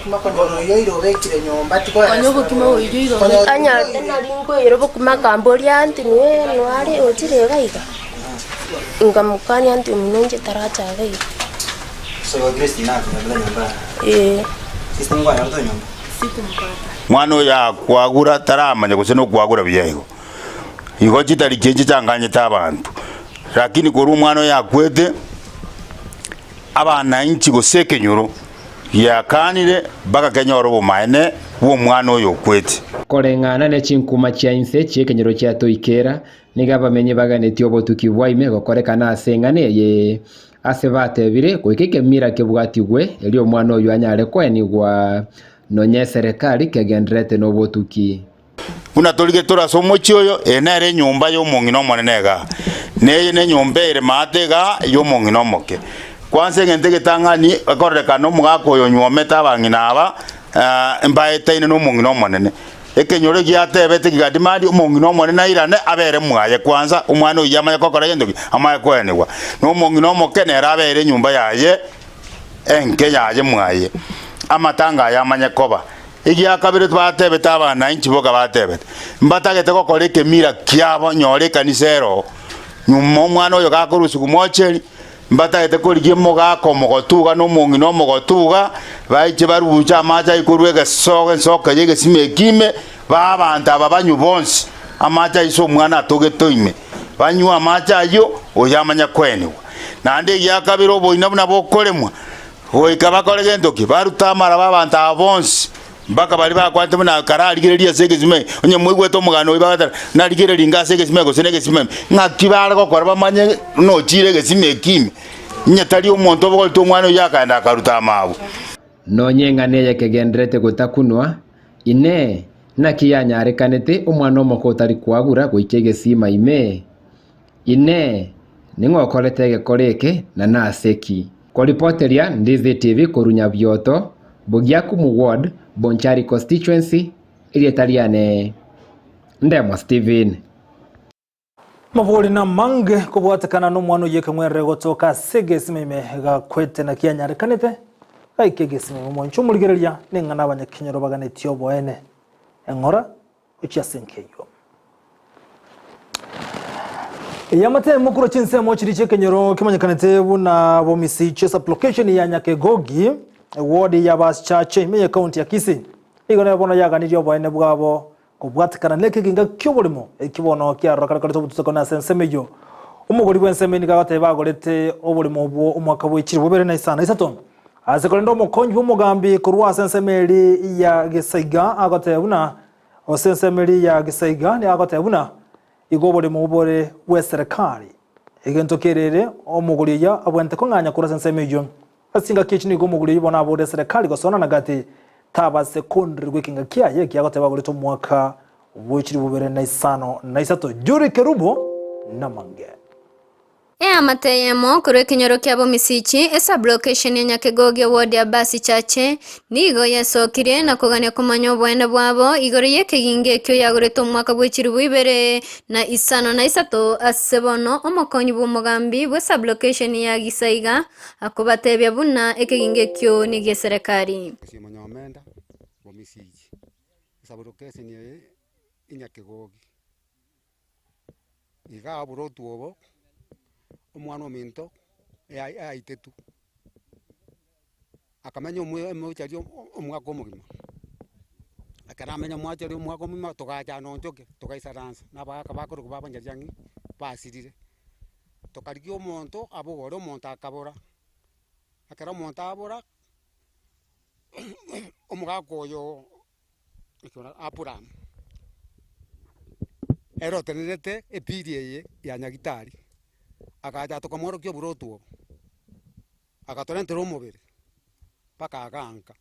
kuma kondono yoiro bekire nyumba tiko kanyogo kima oyoiro anya tena ringo yerobo kuma kambori anti niwe nwari otire gaiga ngamukani anti munonje taracha gai so Kristi na nyumba Kristi ngo anyora to nyumba sikumukata mwana ya kwagura taramanya guseno kwagura byego igo chitari chenje changanye tabantu lakini kuri umwana yakwete abana inchi goseke nyoro yakanire baka kenyoro bumaene wo mwana oyo kwete korengana ne chinkuma chia inse chiekenyero chia toikera niga bamenye baganeti obotuki bwaime gokorekana asengane ye asebatebire goikeke mira kebwatigwe eli omwana oyo anyare kwenigwa nonye serikali kegendrete nobotuki una tolige tora somochi oyo enere nyumba yo mongino monenega ne nyumba ere matega yo mongino moke kwanse ngente getangani akoreka no mugako yo nyometa bangina aba mbaete ine no mongino monene ekenyore giatebete gigadimadi mongino monene irane abere mwaye kwanza umwana uyama kokora yendoki amaye kwenegwa no mongino moke ne rabere nyumba yaye enke yaye mwaye amatanga yamanye koba igia kabire twatebeta abana inchiboka batebete mbatagete gokora kemira kiabo nyore kanisero nyumo mwana oyo gakorusu kumocheri mbatagete korigie mogako mogotuga no mongino mogotuga baiche baruja amaja ikurwege soka yege simekime babanta ababanyu bonsi amaja iso mwana atogetoime banywa amaja yo oyamanya kwenwa nande igia kabire oboina buna bokoremwa oika bakorege ndoki barutamara babanta bonsi mbaka bali bakwate muna karali gireria segezime onye mwigweto mugano ibagata na ligereri ngase gezime go senege sime ngakibara ko korba manye no chire gezime kimi nyatali omonto boko to mwana yakanda karuta mabu nonyengane yakegendrete gutakunwa ine nakiyanyarekanete omwana omokotari kwagura goikege sima ime ine ningokorete gekoreke na naseki koripoteria Ndizi TV korunya byoto Bugiaku mu ward Bonchari constituency ilietaliane Ndemo Steven mabori na mange kubwatakana no mwana yeke mwerre gotoka segesime gakwete na kianyare kanete gaikegesime mu nchumurigereria ningana abanyakinyero baganetio boene engora uchiasenkeyo yamate mukuru chinse mochiri chekenyero kimanyakanete buna bomisi chesa location ya Nyakegogi ward ya Baschache me county ya Kisii igone bono yaganiryo boene bwabo kubwatikana leke ginga kyobolimo ekibono kya rakara to butsakona sensemeyo umugori bwenseme nigabate bagorete obolimo obwo umwaka w'ikiri bubere na isana isaton azekolendo mokonyi bumugambi kurwa sensemeri ya Gisaiga agatebuna osensemeri ya Gisaiga ni agatebuna igobole mubore weserikali egentokerere omugori ya abwente ko nganya kura sensemeyo asinga kichini gomuguri ibona abode serikali gosona nagati taba secondary gwekinga kiaye kiagoteba gurito mwaka w'ikiri bubere na isano na isato juri kerubo na mange amateyemo kuri kinyoro kya bomisichi esa blocation ya Nyakegoge ward ya basi chache nigo yasokire na kugania kumanya obwene bwabo igoro yekeginge kyo yagoreto mwaka bw'ekiri bwibere na isano na isato asebono omokonyi bw'omugambi bw'esa blocation ya Gisaiga akubatebya buna ekeginge kyo nige serikali Nyamenda bomisichi esa blocation ya Nyakegoge iga burotu obo umwana ominto aitetu akamenya umuchari omwaka omugima akaramenya mwachari omwaka omugima tugachana onjoke tugaisaransa nabaka bakoruka babanyajangi basirire tukarikia omonto abogore omonto akabora akara omonto abora omugaka oyo Abraham erotenete epiri eye ya nyagitari akaja tukamworokia burotu akatorentera omubiri paka aganka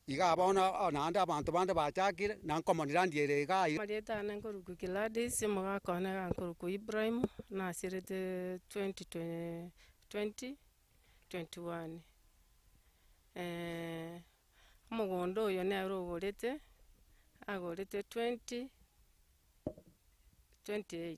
iga abona nande abantu bande bachakire nankomonira ndiere iga Marieta nankoruku Gladys mugakona gankoruku Ibrahim nasirete 2021 omugondo oyo nerogorete agorete 2028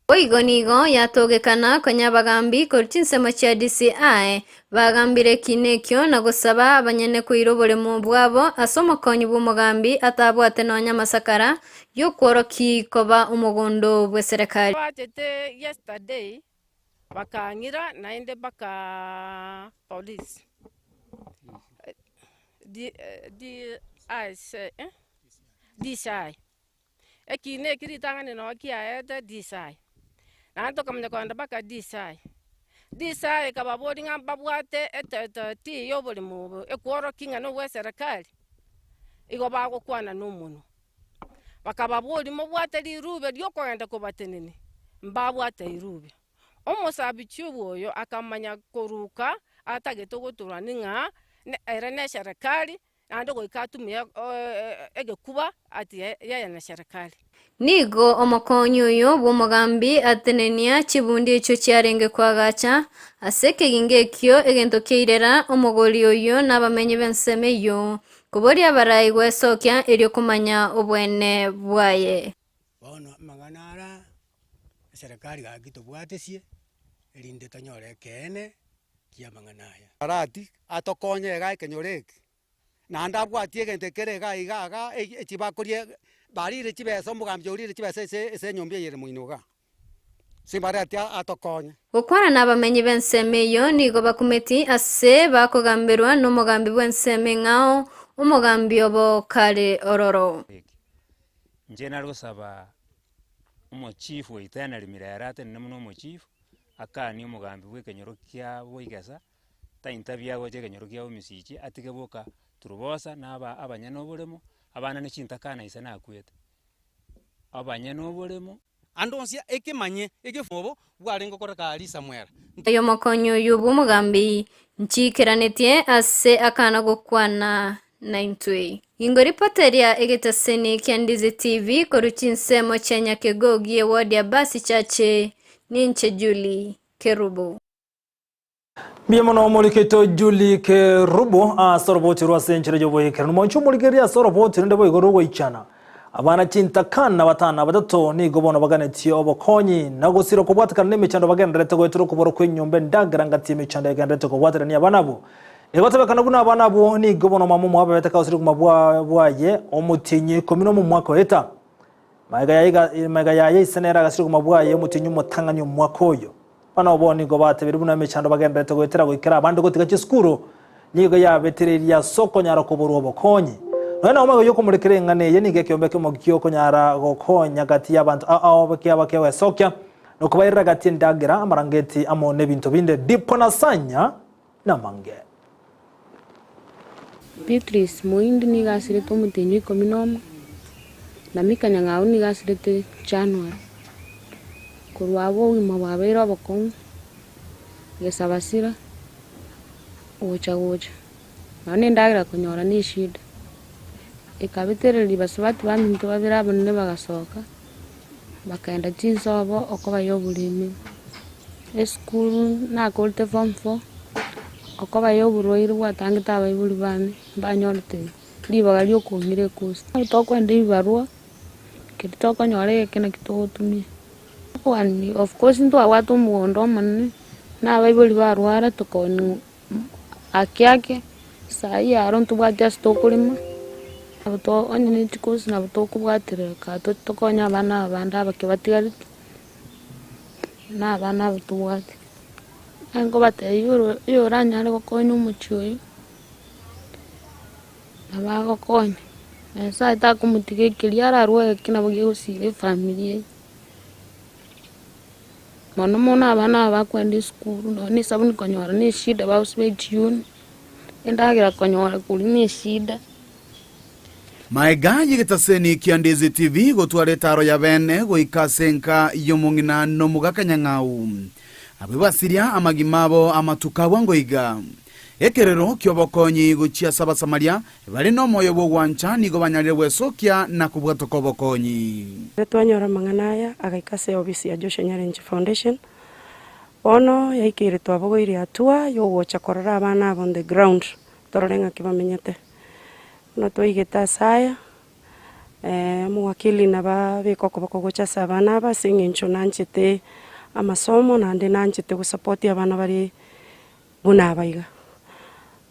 Oigo nigo yatogekana konya bagambi korchinsemo cha DCI bagambire kinekyo na gusaba abanyene kuirobore mu bwabo asomokonyi bw'umugambi atabwate nonya masakara yo kworoki koba umugondo bwe serikali batete yesterday bakangira nainde baka police DCI ekine kiritangane no kiaete DCI nanto kamnya kwanda baka DCI kababodi ngamba bwate ti yobole mu ekworo kinga no we serikali igo bago kwana n'umuntu bakababodi mo bwate lirube lyo kwenda kubatenene mbabwate irube omusabi cyuboyo akamanya koruka atageto gutura ninga era ne serikali ando go ikatumia egekuba ati yaya na serikali nigo omokonyi uyo bw'omugambi atenenia chibundi echo chiarenge kwagacha asekeginge kyo egento keirera omugoli uyo n'abamenyi b'ensemeyo kubori abarayi gwesokya eryo kumanya obwene bwaye bono maganara serikali gagito bwatesie erinde tonyore kene kia manganaya arati atokonye ga kenyoreke nanda bwatie gente kerega igaga echibakorie barire chibeso mugambi urire chibese ese nyombe yere muinoga simbarati atokonye gukwana n'abamenyi b'ensemeyo nigo bakumeti ase bakogambirwa n'umugambi bw'enseme ng'ao umugambi obo kare ororo nje narusaba umuchifu waitana limira yarate nemuno umuchifu akani umugambi bw'ekenyoro kya boigasa taintabya goje kenyoro kya omisichi atige boka turubosa naba abanyana oboremo abana n'ekintakana isa nakwete abanyana oboremo andonsia ekemanye egefobo bwarengo koraka alisa mwera ayo mokonyo yubu mugambi nchikeranetye ase akana gokwana na intwe ingo ripoteria egetaseni kya Ndizi TV koruchinsemo cha Nyakegoge ward ya basi chache ninche Juli Kerubo Biamono moliketo Juli Kerubo soroboti rwa senchire jo boyekera numoncho molikeria soroboti ndebo igoro goichana abana chintakana batana batato ni gobono baganeti obokonyi nagosiro kubwatakana n'imicando bagenderete gwetero kuboro kwenyombe ndagarangati imicando yagenderete kubwatira ni abanabo ebatebekana buna abanabo ni gobono mamu mwabe betaka osiri kumabwa bwaye omutinyi komino mu mwaka weta maiga yaye isenera gasiri kumabwaye omutinyi mutanganyo mwakoyo bana oboni go batebiri buna imicando bagenderete gwetera gwikira abandi gotika chiskuro nigo yabetereria soko nyara kuboro obokonyi Nona omwe yo kumurekere ngane yenige kyombe kemo kyoko nyara gokonya gati y'abantu bakewe sokya no kubayira gati ndagira amarangeti amone bintu binde dipo nasanya namange Beatrice Moindi ni gasirete omutenyi kominoma na mikanya ngao ni gasirete January kurwabo wima babera abakon gesabasira ocha none ndagira kunyora ni shida ikabetereri basabati baminto babira abone bagasoka bakaenda chinsobo okoba yobulimi esukuru nakorete form 4 okoba yoburwaire bwatangete abaibuli bane banyorete ribaga riokumire kusi tokwenda ibarua kiri tokonyora ekena kitogotumia kwani of course ntwagwata omugondo omonene n'abaibuli barwara tukoni akiake sai aro ntubwate ase tokurima abuto onyene chikosi na buto kubwatire ka tokonya abana abandi abakebatigarite n'abana abutubwate ngo bateye yoranyare gokonya omochi oyo nabagokonya esa itakumutigekeria ararwae kinabo giosire family mono mono abana bakwenda esukuru none sabuni konyora ni shida bausbe jioni endagira konyora kuri ni shida maega yigitaseni kia Ndizi TV gotware taro ya bene goikasenka yomongina no mugakanyang'au abibasiria amagimabo amatukabwa ngoiga ekerero kyobokonyi guchia sabasamaria bari no moyo bwo gwancha nigo banyarire wesokia na kubwatoko bokonyi twanyora manganaya agaikase obisi ya Joshua Nyarenji Foundation ono yaikire twabogoire atua yo gocha korora abana on the ground tororenga kibamenyete no toigeta saya muwakili na babikoko bakogocha sabana basingincho nanchete amasomo nande nanchete gusupporti abana bari bunabaiga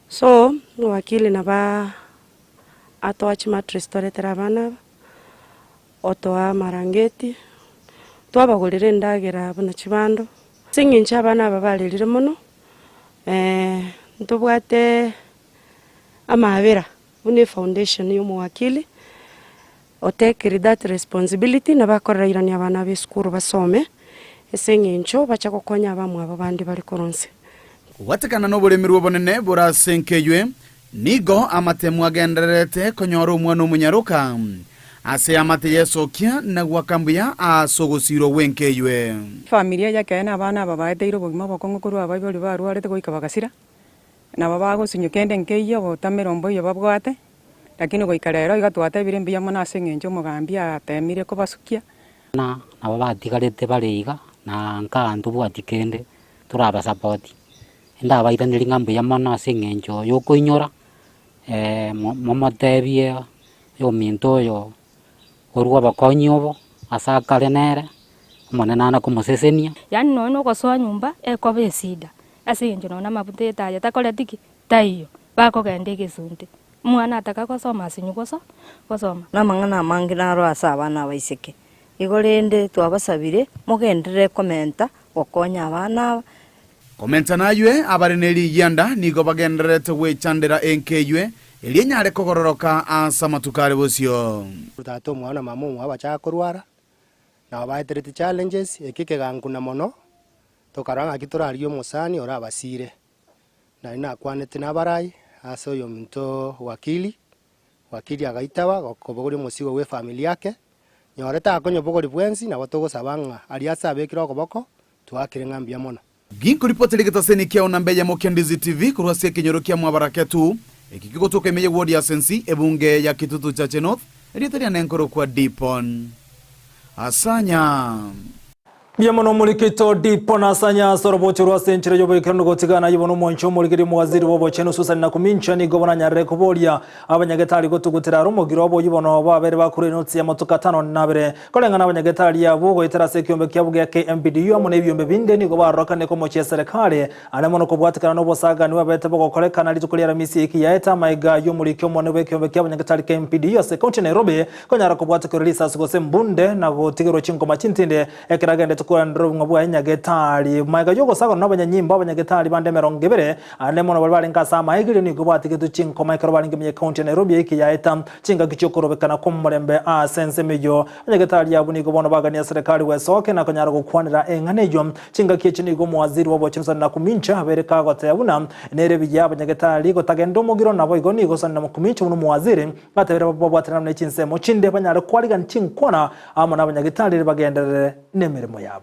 so muwakili na ba atoachi mattress toretera abana otoa marangeti twabagorire ndagera buna chibando singincha abana babalirire muno ntubwate amabera bune foundation y'umuwakili otekeri that responsibility na bakorerairani abana b'esukuru basome esengincho bacha gokonya abamwe abandi bari koronse watekana no buremiri obonene burasenkeywe nigo amatemu agendererete konyora omwana omunyaruka ase amate yesokia na gwakambuya asogosiro wenkeywe familia yakena abana babaeteiro bogima bokongo kuru abaiboli barwarete goika bagasira na baba gosunyukende nkeyo botamerombo yo babwate lakini goikarero igatwate birimbi ya mona sengenjo mugambia atemire ko basukia na baba tigarete bariga na nkandu bwatikende turaba support nda baitaniri ngambo ya mona sengenjo yo koinyora momotebie yo minto yo orwa bakonyobo asakale nere monenana kumosesenia yani nono gosoa nyumba eko besida asengenjo nona mabuteta ya takole tiki taiyo bako gende gesunte mwana ataka gosoma asinyu gosoma na mangana mangira ro asabana baiseke igorende twabasabire mugendere komenta okonya abana komenta naywe abareneri yanda nigo bagenderete wechandera enkeywe elienyare kogororoka asa matukare bosio tato mwana mama mwa bacha kurwara na baiterete challenges ekike ganguna mono tokaranga kiturario musani ora basire na ina kwanete nabarai aso yo mto wakili agaitawa gokobogori musigo we family yake nyoreta akonyo bogori bwensi na batogo sabanga aliasa abekiro koboko twakire ngambia mono ginko ripoti ligitaseni kia onambeya mokia Ndizi TV kurwasia kinyorokia mwabaraketu ekikigotoka imeye ward ya sensi ebunge ya Kitutu Chache North eritaria nenkoro kwa Dipon asanya Biamono mulikito Dipon asanya sorobocho rwa senchire yobo ikirano gotigana yibono moncho mulikiri muwaziri wobo cheno susani na kumincha ni gobona nyarre kubolia abanyagetari gotugutira rumugiro wobo yibono babere bakure notsi ya motoka 5 nabere kolenga n'abanyagetari yabo goitera sekiombe kyabuge ya KMPDU amone byombe binde ni gobarokane ko mochi serikali anamono kubwatikana no bosaga ni wabete bogokolekana litukulira misi iki yaeta maiga yo mulikyo mone bekiombe kyabanyagetari KMPDU se county Nairobi konyara kubwatikira lisa sigose mbunde na gotigero chinko machintinde ekiragende kwa ndrobwa enyagetari maiga yogo sago n'abanyanyimbo abanyagetari bande 200 anemono balbali nkasa maigire ni gubati gitu chinko maikro balinge mye county Nairobi iki yaeta chinga kichokorobekana ko murembe a sense mejo abanyagetari yabuni gobono bagania serikali wesoke na konyara gukwanira enganejo chinga kichini go muwaziri wabo chinsana na kumincha abereka gotayabuna nere bijya abanyagetari gotagendo mugiro nabo igoni go sanna mukumincha uno muwaziri batebera babwatira na chinsemo chinde banyara kwaliga chinkona amona abanyagetari bagendere nemirimo yabo.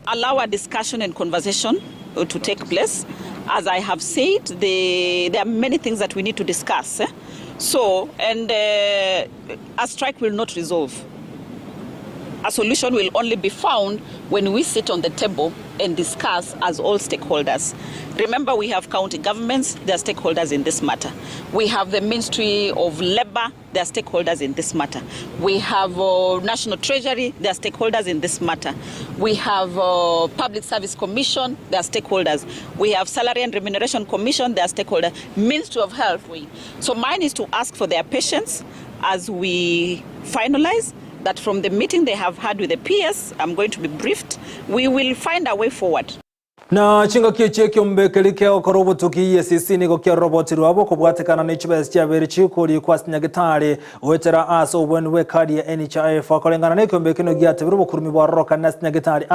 Allow a discussion and conversation to take place. As I have said, there are many things that we need to discuss. So, and a strike will not resolve. A solution will only be found when we sit on the table and discuss as all stakeholders. Remember, we have county governments, they are stakeholders in this matter. We have the Ministry of Labour, they are stakeholders in this matter. We have National Treasury, they are stakeholders in this matter. We have Public Service Commission, they are stakeholders. We have Salary and Remuneration Commission, they are stakeholders. Ministry of Health. So mine is to ask for their patience as we finalize that from the meeting they have had with the PS, I'm going to be briefed, we will find a way forward. Na chinga kiche kyombekeli keo korobotuki EACC nigo kya roboti rwabo kubwatekana n'ikibezi cyabere chikuri kwa Nyagitare wetera aso wenwe kadi ya NHIF akolengana n'ikyombekeno gyatebero bukurumi bwa na Nyagitare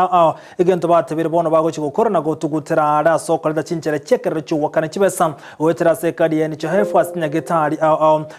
igento batebere bono bago chigukora na gotugutera ara so koleda chinchere chekere chuwakana kibesa wetera se kadi ya NHIF kwa Nyagitare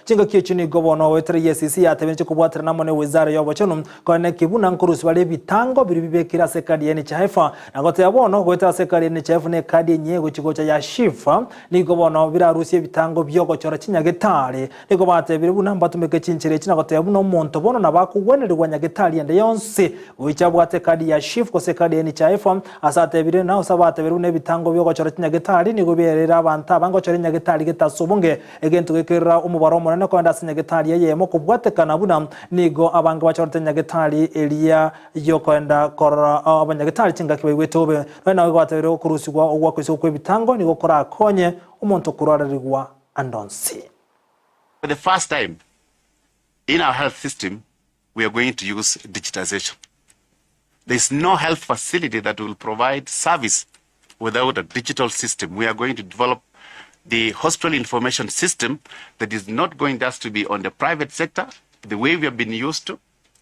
chinga kiche nigo bono wetera EACC yatebere kubwatera namone wizara yobochono kone kibuna nkurusi bale bitango biribibekira se kadi ya NHIF na gote bono wetera kadi NHIF ne kadi nyego chigocha ya shifa niko bono birarusiye bitango byogo chora Nyagitare niko batebire bunamba tumeke chinchere china gote buno monto bono nabakugwenerwa Nyagitare ende yonse wichabwate kadi ya shifa ko se kadi NHIF asatebire naho sabatebire ne bitango byogo chora Nyagitare niko berera abantu abango chora Nyagitare getasobunge egento gekera umubaro monene ko ndase Nyagitare yemo kubwatekana buna nigo abanga bachora Nyagitare elia yokwenda kora abanyagitare chinga kibewe nawe gwatebire okurusigwa ogwakwese kwebitango ni gukora akonye umuntu kurarigwa andonsi. For the first time in our health system, we are going to use digitization. There is no health facility that will provide service without a digital system. We are going to develop the hospital information system that is not going just to be on the private sector, the way we have been used to.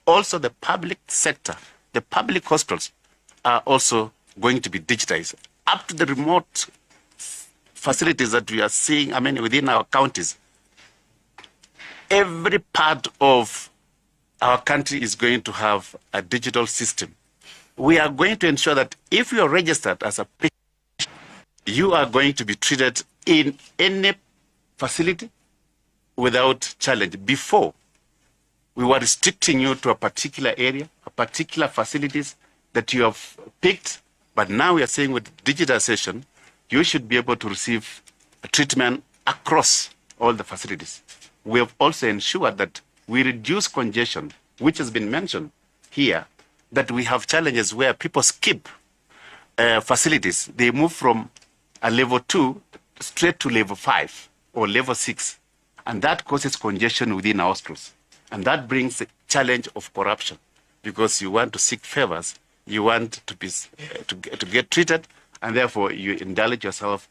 Also the public sector, the public hospitals are also going to be digitized. Up to the remote facilities that we are seeing, within our counties, every part of our country is going to have a digital system. We are going to ensure that if you are registered as a patient, you are going to be treated in any facility without challenge. Before, we were restricting you to a particular area, a particular facilities that you have picked, but now we are saying with digitization, you should be able to receive a treatment across all the facilities. We have also ensured that we reduce congestion, which has been mentioned here, that we have challenges where people skip facilities. They move from a level 2 straight to level 5 or level 6, and that causes congestion within our hospitals. And that brings the challenge of corruption, because you want to seek favors, you want to be to get treated, and therefore you indulge yourself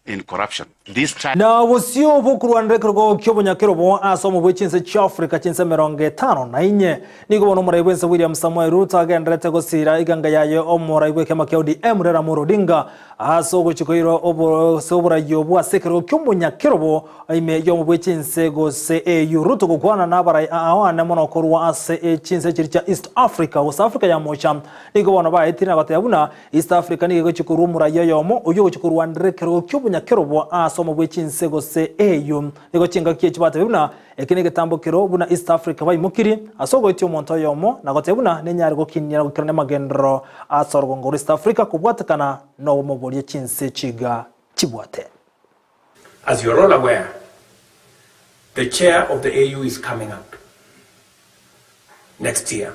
in corruption. This time na wosio bukuru andrekergo kyobonyakero bo asomo bwechinse cy'Afrika chinse 54 niko bono murayibwense William Samuel Ruto agendrete gosira iganga yayo omurayibwe kema kyodi emrera murodinga aso gochikoiro obo sobora yobo asekero kyobonyakero bo ime yomo bwechinse gose Ruto gukwana nabarai awana monokorwa ase chinse chiricha East Africa West Africa ya mocha niko bono bayitina batayabuna East Africa niko chikuru murayo yomo uyo gochikoru andrekero kyobonyakero bo asomo bwechinse gose niko chinga kiye chibatebuna ekinege tambokero buna East Africa bayimukiri asogo ityo monto yomo nagotebuna nenyari gokinira gukirane magendro asorgo ngo East Africa kubwatakana no mobori chinse chiga chibwate. As you're all aware, the chair of the AU is coming up next year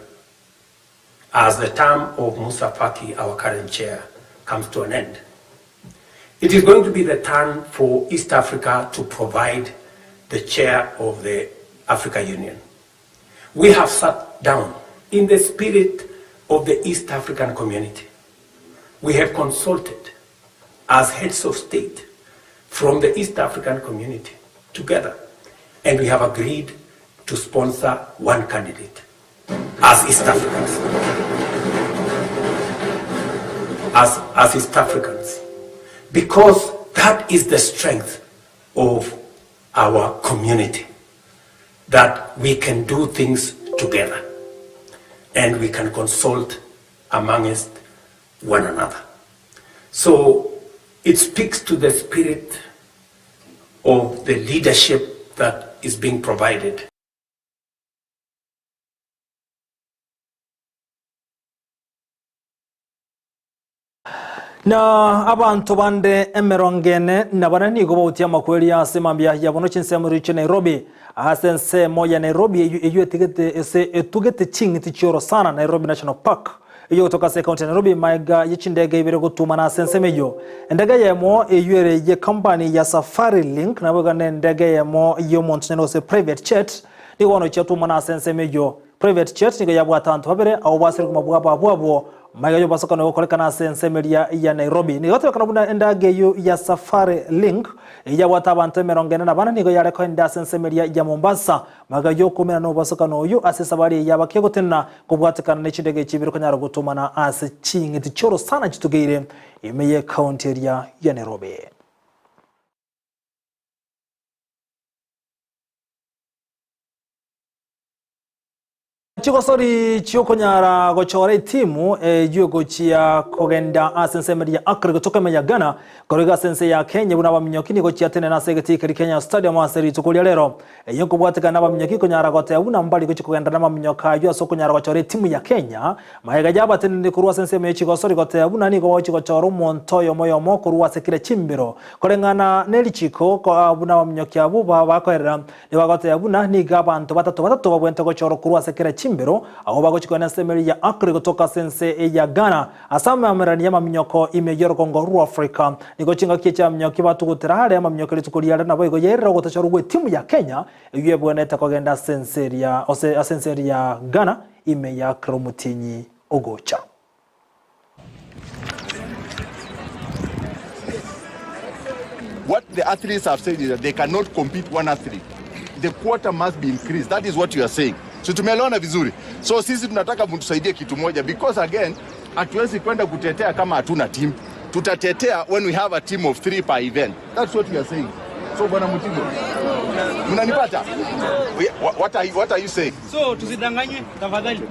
as the term of Musa Faki, our current chair, comes to an end. It is going to be the turn for East Africa to provide the chair of the Africa Union. We have sat down in the spirit of the East African community. We have consulted as heads of state from the East African community together, and we have agreed to sponsor one candidate as East Africans. As East Africans. Because that is the strength of our community, that we can do things together and we can consult amongst one another. So it speaks to the spirit of the leadership that is being provided na abantu bande emerongene na banani go bautia makweli ya semambia ya bono chinsemo riche Nairobi asense moya Nairobi eyu etigete ese etugete chingiti choro sana Nairobi National Park iyo kutoka se county Nairobi maiga yichindege ibere gutuma na sense meyo ndege yemo eyure ye company ya Safari Link na bogane ndege yemo yo Montano se private jet ni wono chatuma na sense meyo private jet ni yabwa tantu babere au basiri kumabwa babwo Magayo basoka no kolekana sense media ya Nairobi ni yote kanabuna endage yu ya Safari Link ya watabantu merongena na bana nigo yare ko enda sense media ya Mombasa magayo kumena no basoka no yu asesabari ya bakego tenna kubwatikana n'ikindege kibiro kanyaro gutuma na ase chingiti choro sana chitugeire imeye county area ya Nairobi. Chikosori chiyokonyara gochore timu yugo chia kogenda asense media akre kutoka meya Ghana korega sense ya Kenya buna baminyokini go chia tene na segeti kari Kenya Stadium aseri tukulia lero yonko bwatika na baminyokini konyara gote buna mbali go chikogenda na baminyoka yo sokonyara gochore timu ya Kenya maega jaba tene ndi kurwa sense meya chikosori gote buna ni go chikochoro montoyo moyo mokurwa sekire chimbiro korengana neli chiko ko buna baminyoki abu bakorera ni bagote buna ni gabantu batatu babwente gochoro kurwa sekire Mbero aho bagochikwana semeri ya akre kutoka sense ya Ghana asame amerani ya minyoko imejero Kongo ru Africa niko chinga kicha minyoki batugutira hale ya minyoko litukulia na boygo yerero gotachorugwe timu ya Kenya yuye bwaneta kogenda sense ya Ghana ime ya Kromutinyi Ogocha. What the athletes have said is that they cannot compete one athlete. The quota must be increased. That is what you are saying. So tumeelewana vizuri. So sisi tunataka mtusaidie kitu moja because again hatuwezi kwenda kutetea kama hatuna team. Tutatetea when we have a team of 3 per event. That's what we are saying. So bwana Mutigo. Mnanipata? What are you saying? So tusidanganywe tafadhali.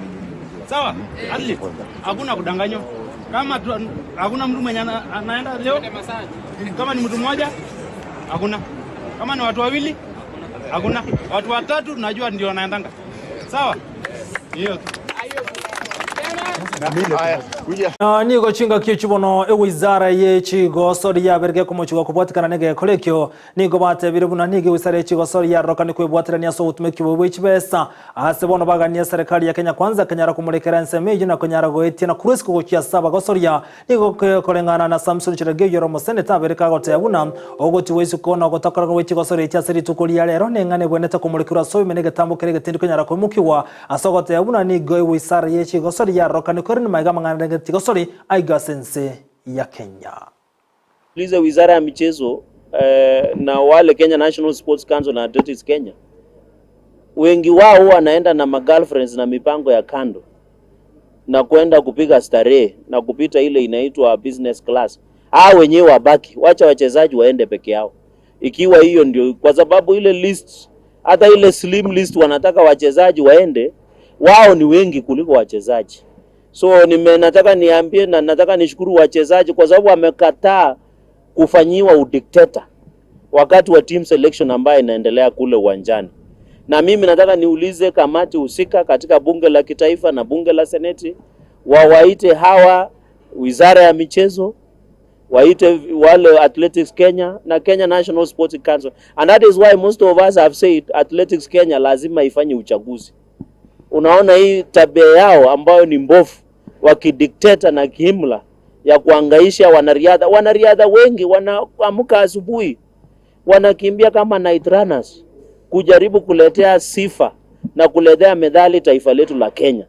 Sawa? Athlete. Hakuna kudanganywa. Kama hakuna mtu mwenye anaenda leo kama ni mtu mmoja hakuna. Kama ni watu wawili hakuna. Watu watatu najua ndio wanaendanga. Sawa? Hiyo. Nigo chinga kichubono wizara ye chigo sori ya berge kumuchuga kubwatikana nege kolekyo nigo batebire buna nige wizara ye chigo sori ya roka ni kwebwatira niaso utumeki bwechibesa asebono bagania serikali ya Kenya kwanza kanyara kumulekera nsemeje na kanyara goeti na kurisiko gokia saba gosoria nigo kolengana na Samson Chirage yoro moseneta bereka gote buna ogoti wesu kona gotakara wechigo sori ya seri tukulia lero nengane bweneta kumulekira so menege tambo kerege tindi kanyara kumukiwa asogote buna nigo wizara ye chigo sori ya roka ni korini maiga mangana Tikosori aiga sense ya Kenya. Liza wizara ya michezo na wale Kenya National Sports Council na Athletics Kenya. Wengi wao wanaenda na magirlfriends na mipango ya kando. Na kuenda kupiga starehe na kupita ile inaitwa business class. Wenyewe wabaki, wacha wachezaji waende peke yao. Ikiwa hiyo ndio kwa sababu ile list hata ile slim list wanataka wachezaji waende, wao ni wengi kuliko wachezaji. So nataka niambie na nataka nishukuru wachezaji kwa sababu wamekataa kufanyiwa udikteta wakati wa team selection ambayo inaendelea kule uwanjani. Na mimi nataka niulize kamati husika katika bunge la kitaifa na bunge la seneti wawaite hawa wizara ya michezo, waite wale Athletics Kenya na Kenya National Sports Council. And that is why most of us have said Athletics Kenya lazima ifanye uchaguzi. Unaona hii tabia yao ambayo ni mbovu wakidikteta na kiimla ya kuangaisha wanariadha wengi wanaamka asubuhi wanakimbia kama night runners kujaribu kuletea sifa na kuletea medali taifa letu la Kenya,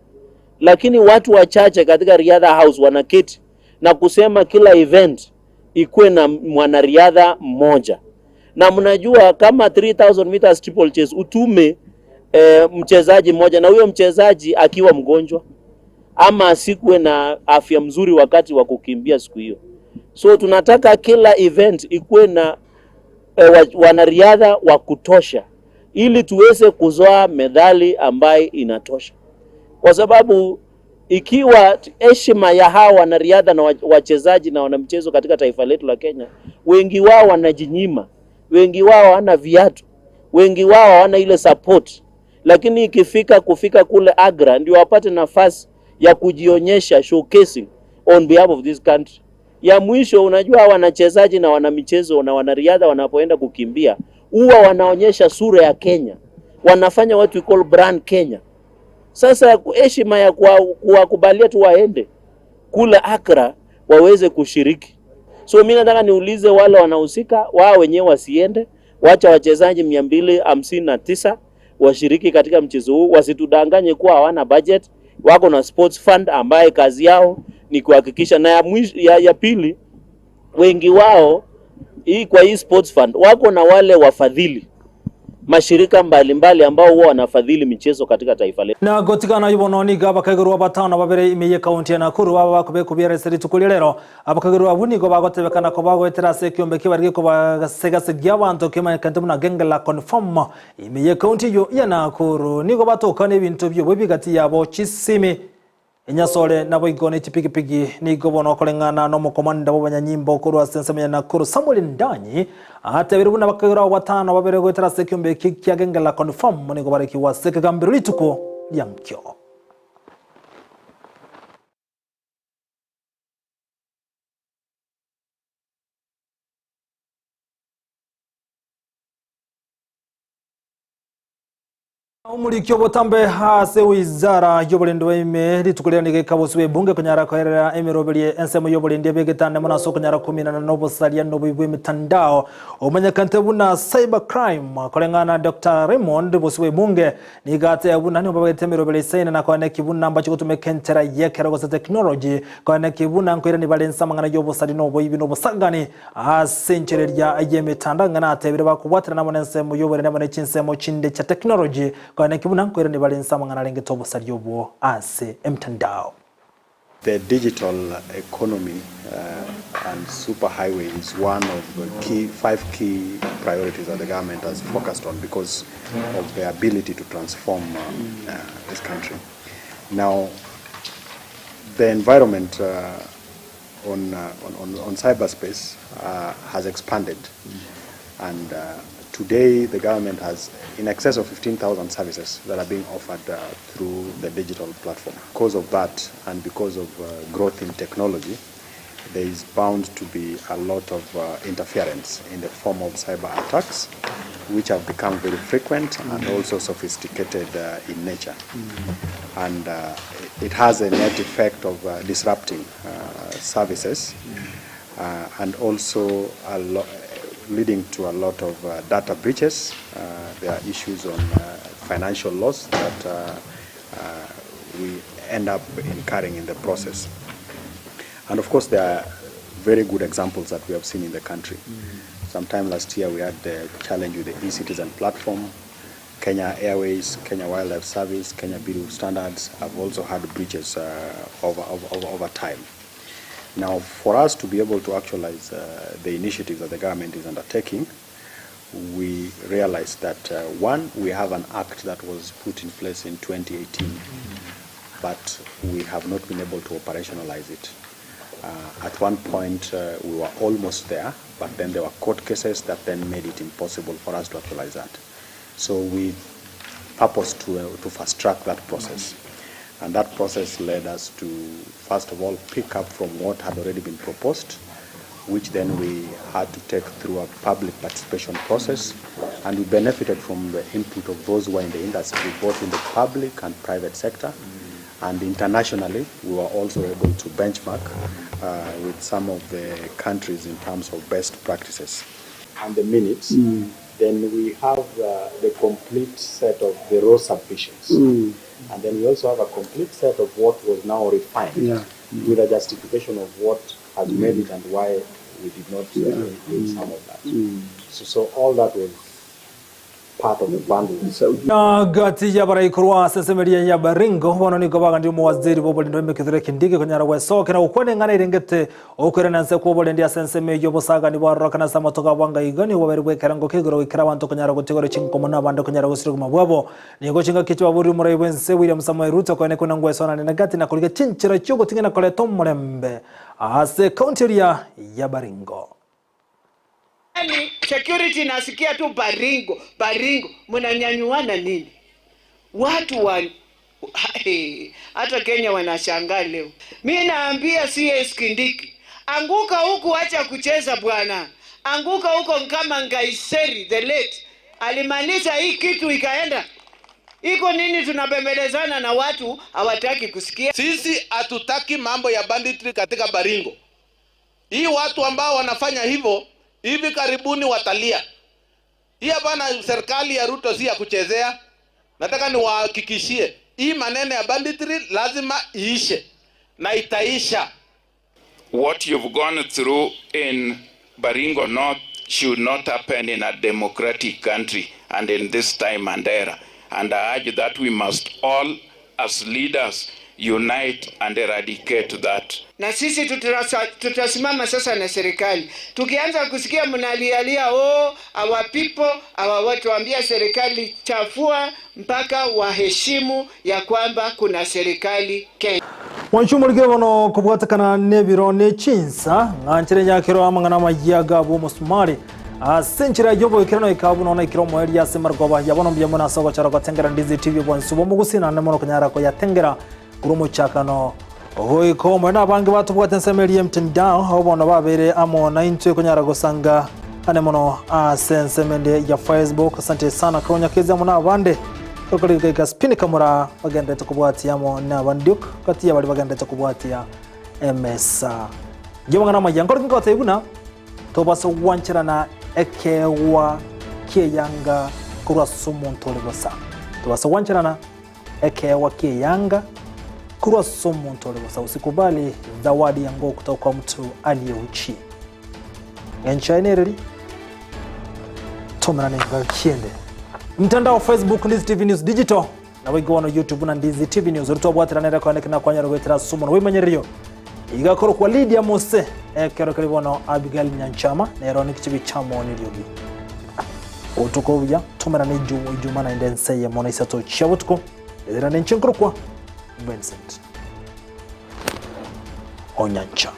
lakini watu wachache katika riadha house wanaketi na kusema kila event ikuwe na mwanariadha mmoja. Na mnajua kama 3000 meters steeple chase utume mchezaji mmoja na huyo mchezaji akiwa mgonjwa ama asikuwe na afya mzuri wakati wa kukimbia siku hiyo. So tunataka kila event ikuwe na wanariadha wa kutosha ili tuweze kuzoa medali ambayo inatosha. Kwa sababu ikiwa heshima ya hawa wanariadha na wachezaji na wanamchezo katika taifa letu la Kenya, wengi wao wanajinyima, wengi wao hawana viatu, wengi wao hawana ile support. Lakini ikifika kufika kule Agra ndio wapate nafasi ya kujionyesha, showcasing on behalf of this country. Ya mwisho, unajua wanachezaji na wanamichezo na wanariadha wanapoenda kukimbia huwa wanaonyesha sura ya Kenya, wanafanya what we call brand Kenya. Sasa heshima ya kuwakubalia tu waende kula Accra waweze kushiriki. So mimi nataka niulize wale wanahusika, wao wenyewe wasiende, wacha wachezaji 259 washiriki katika mchezo huu, wasitudanganye kuwa hawana budget. Wako na sports fund ambaye kazi yao ni kuhakikisha, na ya pili, wengi wao kwa hii sports fund wako na wale wafadhili, mashirika mbalimbali ambao huwa wanafadhili michezo katika taifa letu. Na gotikana yibononi abakagirwa batano babere imiye county ya Nakuru baba kubera seri tukulirero abakagirwa bunigo bagotebekana ko bagwetera se kyombe kibarige ko basegasegya abantu kema kantu na gengela confirm imiye county yo ya Nakuru nigo batokana ibintu byo bibigati yabo Kisii Enyasole nabo igone tipikipiki nigo bono kolengana no mukomanda b'abanyanyimbo kurwa senseme ya Nakuru Samuel Ndanyi ahateberebu n'abakagirwa batano babere gwetera se kyombe kikagengela confirm nigo bareki waseke gambiro lituko yankyo. Umurikyo botambe hase wizara y'obulindo w'ime litukulira nige kaboswe bunge kunyara koherera emirobeli ensemo y'obulindo begetane muna soko nyara 10 no busalia no bibwe mitandao omanyakante buna cybercrime kolengana Dr. Raymond boswe bunge nigate abuna ni babete emirobeli saina na kwane kibuna ambacho kutumekentera yekera gose technology kwane kibuna nkwira ni balensa mangana y'obusali no boyibi no busagani asenchererya ayemitanda ngana atebere bakubwatira na monensemo y'obulindo na chinsemo chinde cha technology kwa kibuna nkwera ni balensa mangana lenge tobo salyobo ase emtandao. The digital economy and superhighway is one of the 5 key priorities that the government has focused on because of the ability to transform this country. Now, the environment on cyberspace has expanded, and today the government has in excess of 15,000 services that are being offered through the digital platform. Because of that and because of growth in technology, there is bound to be a lot of interference in the form of cyber attacks, which have become very frequent and also sophisticated in nature. And it has a net effect of disrupting services and also leading to a lot of data breaches. There are issues on financial loss that we end up incurring in the process. And of course, there are very good examples that we have seen in the country. Sometime last year, we had the challenge with the e-citizen platform. Kenya Airways, Kenya Wildlife Service, Kenya Bureau of Standards have also had breaches over time. Now, for us to be able to actualize the initiatives that the government is undertaking, we realized that, one, we have an act that was put in place in 2018, but we have not been able to operationalize it. At one point, we were almost there, but then there were court cases that then made it impossible for us to actualize that. So we purposed to fast-track that process. And that process led us to, first of all, pick up from what had already been proposed, which then we had to take through a public participation process. And we benefited from the input of those who were in the industry, both in the public and private sector. And internationally, we were also able to benchmark with some of the countries in terms of best practices. And the minutes, then we have the complete set of the raw submissions. And then we also have a complete set of what was now refined with a justification of what has made it and why we did not include some of that. So all that was part of the bundle. Na gati ya baraikurwa sesemeria ya baringo bono ni gobaga ndi muwaziri bobulindo mekithire kindike konyara wesoke na ukwene ngana irengete okwere nanse ko bolendi asenseme yo bosaga ni barroka na samotoka bwanga igani wabere bwekerango kigoro wikira bantu konyara gutigoro chinko mona bando konyara gusiro mabwabo ni go chinga kichwa buri murai wense William Samuel Ruto kwene kuna ngwesona ni nagati na kuliga chinchira chugo tingena kole tomurembe ase county ya baringo. Security nasikia tu baringo, mnanyanyuana nini? Watu hata Kenya wanashangaa leo. Mimi naambia CS Kindiki Anguka huku, acha kucheza bwana. Anguka huko kama Ngaiseri the late. Alimaliza hii kitu ikaenda. Iko nini tunabembelezana na watu hawataki kusikia? Sisi hatutaki mambo ya banditry katika Baringo. Hii watu ambao wanafanya hivyo hivi karibuni watalia. Hii bana, serikali ya Ruto si ya kuchezea. Nataka niwahakikishie hii maneno ya banditry lazima iishe na itaisha. What you've gone through in Baringo North should not happen in a democratic country and in this time and era. And I urge that we must all, as leaders, unite and eradicate that. Na sisi tutasimama sasa na serikali. Tukianza kusikia mnalialia our people, our watu, ambia serikali chafua mpaka waheshimu ya kwamba kuna serikali Kenya. Wanchumulike bono kubwatakana nebiro nechinsa nganchere nyakero amangana mayaga bo musumari asenchira yobo ikirano ikabu nona ikiro moeri ya semargoba yabono byamo nasogo charako tengera Ndizi TV bonsubo mugusina nemono kanyara ko yatengera kurumo chakano hoi ko mwana bangi batu bwatensemeri mtindao hobono babere amo na intwe kunyara gosanga anemono asensemende ya Facebook. Asante sana kronya keza mona abande Okolika kaspini kamura bagenda tukubwatiyamo n'abanduk kati yabali bagenda tukubwatiya MSA Jomangana majangor kinkote ibuna tobaso wanchirana ekewa kiyanga kurwaso montole bosa tobaso wanchirana ekewa kiyanga kurwaso montole bosa. Usikubali zawadi yango kutoka kwa mtu aliyeuchi enchaineri tomana nenga kiende mtandao Facebook Ndizi TV News Digital na wigo wano YouTube na Ndizi TV News urito bwatira nera kwa nekina kwa nyaro gwetira sumo we manyeriyo igakoro kwa Lydia Mose kero kalibono Abigail Nyanchama na Ironic Chibi Chamo niliogi otukovya tumera ne juma na ndense ya mona isato chabutko ezera nenchenkro kwa Vincent Onyancha.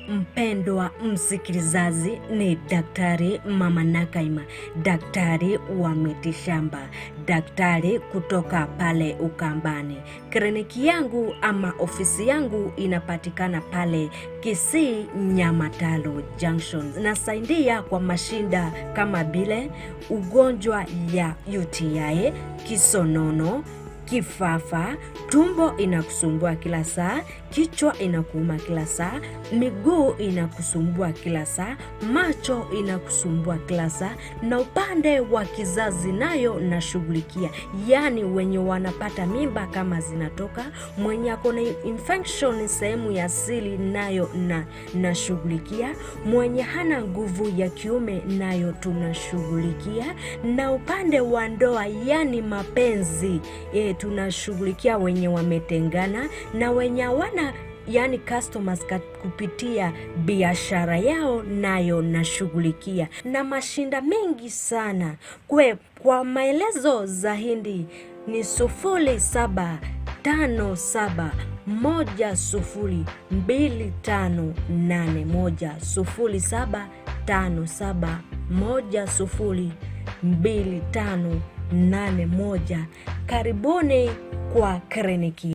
Mpendwa msikilizaji, ni Daktari Mama Nakaima, daktari wa mitishamba, daktari kutoka pale Ukambani. Kliniki yangu ama ofisi yangu inapatikana pale Kisii Nyamatalo Junction. Nasaidia kwa mashinda kama bile ugonjwa ya UTI, kisonono, kifafa, tumbo inakusumbua kila saa, kichwa inakuuma kila saa, miguu inakusumbua kila saa, macho inakusumbua kila saa, na upande wa kizazi nayo nashughulikia. Yani wenye wanapata mimba kama zinatoka, mwenye akona infection sehemu ya siri nayo nashughulikia, mwenye hana nguvu ya kiume nayo tunashughulikia, na upande wa ndoa yani mapenzi tunashughulikia wenye wametengana na wenye wana yani customers kupitia biashara yao nayo nashughulikia, na mashinda mengi sana. Kwa maelezo zaidi ni 0757 102581 0757 102581. Karibuni kwa kliniki.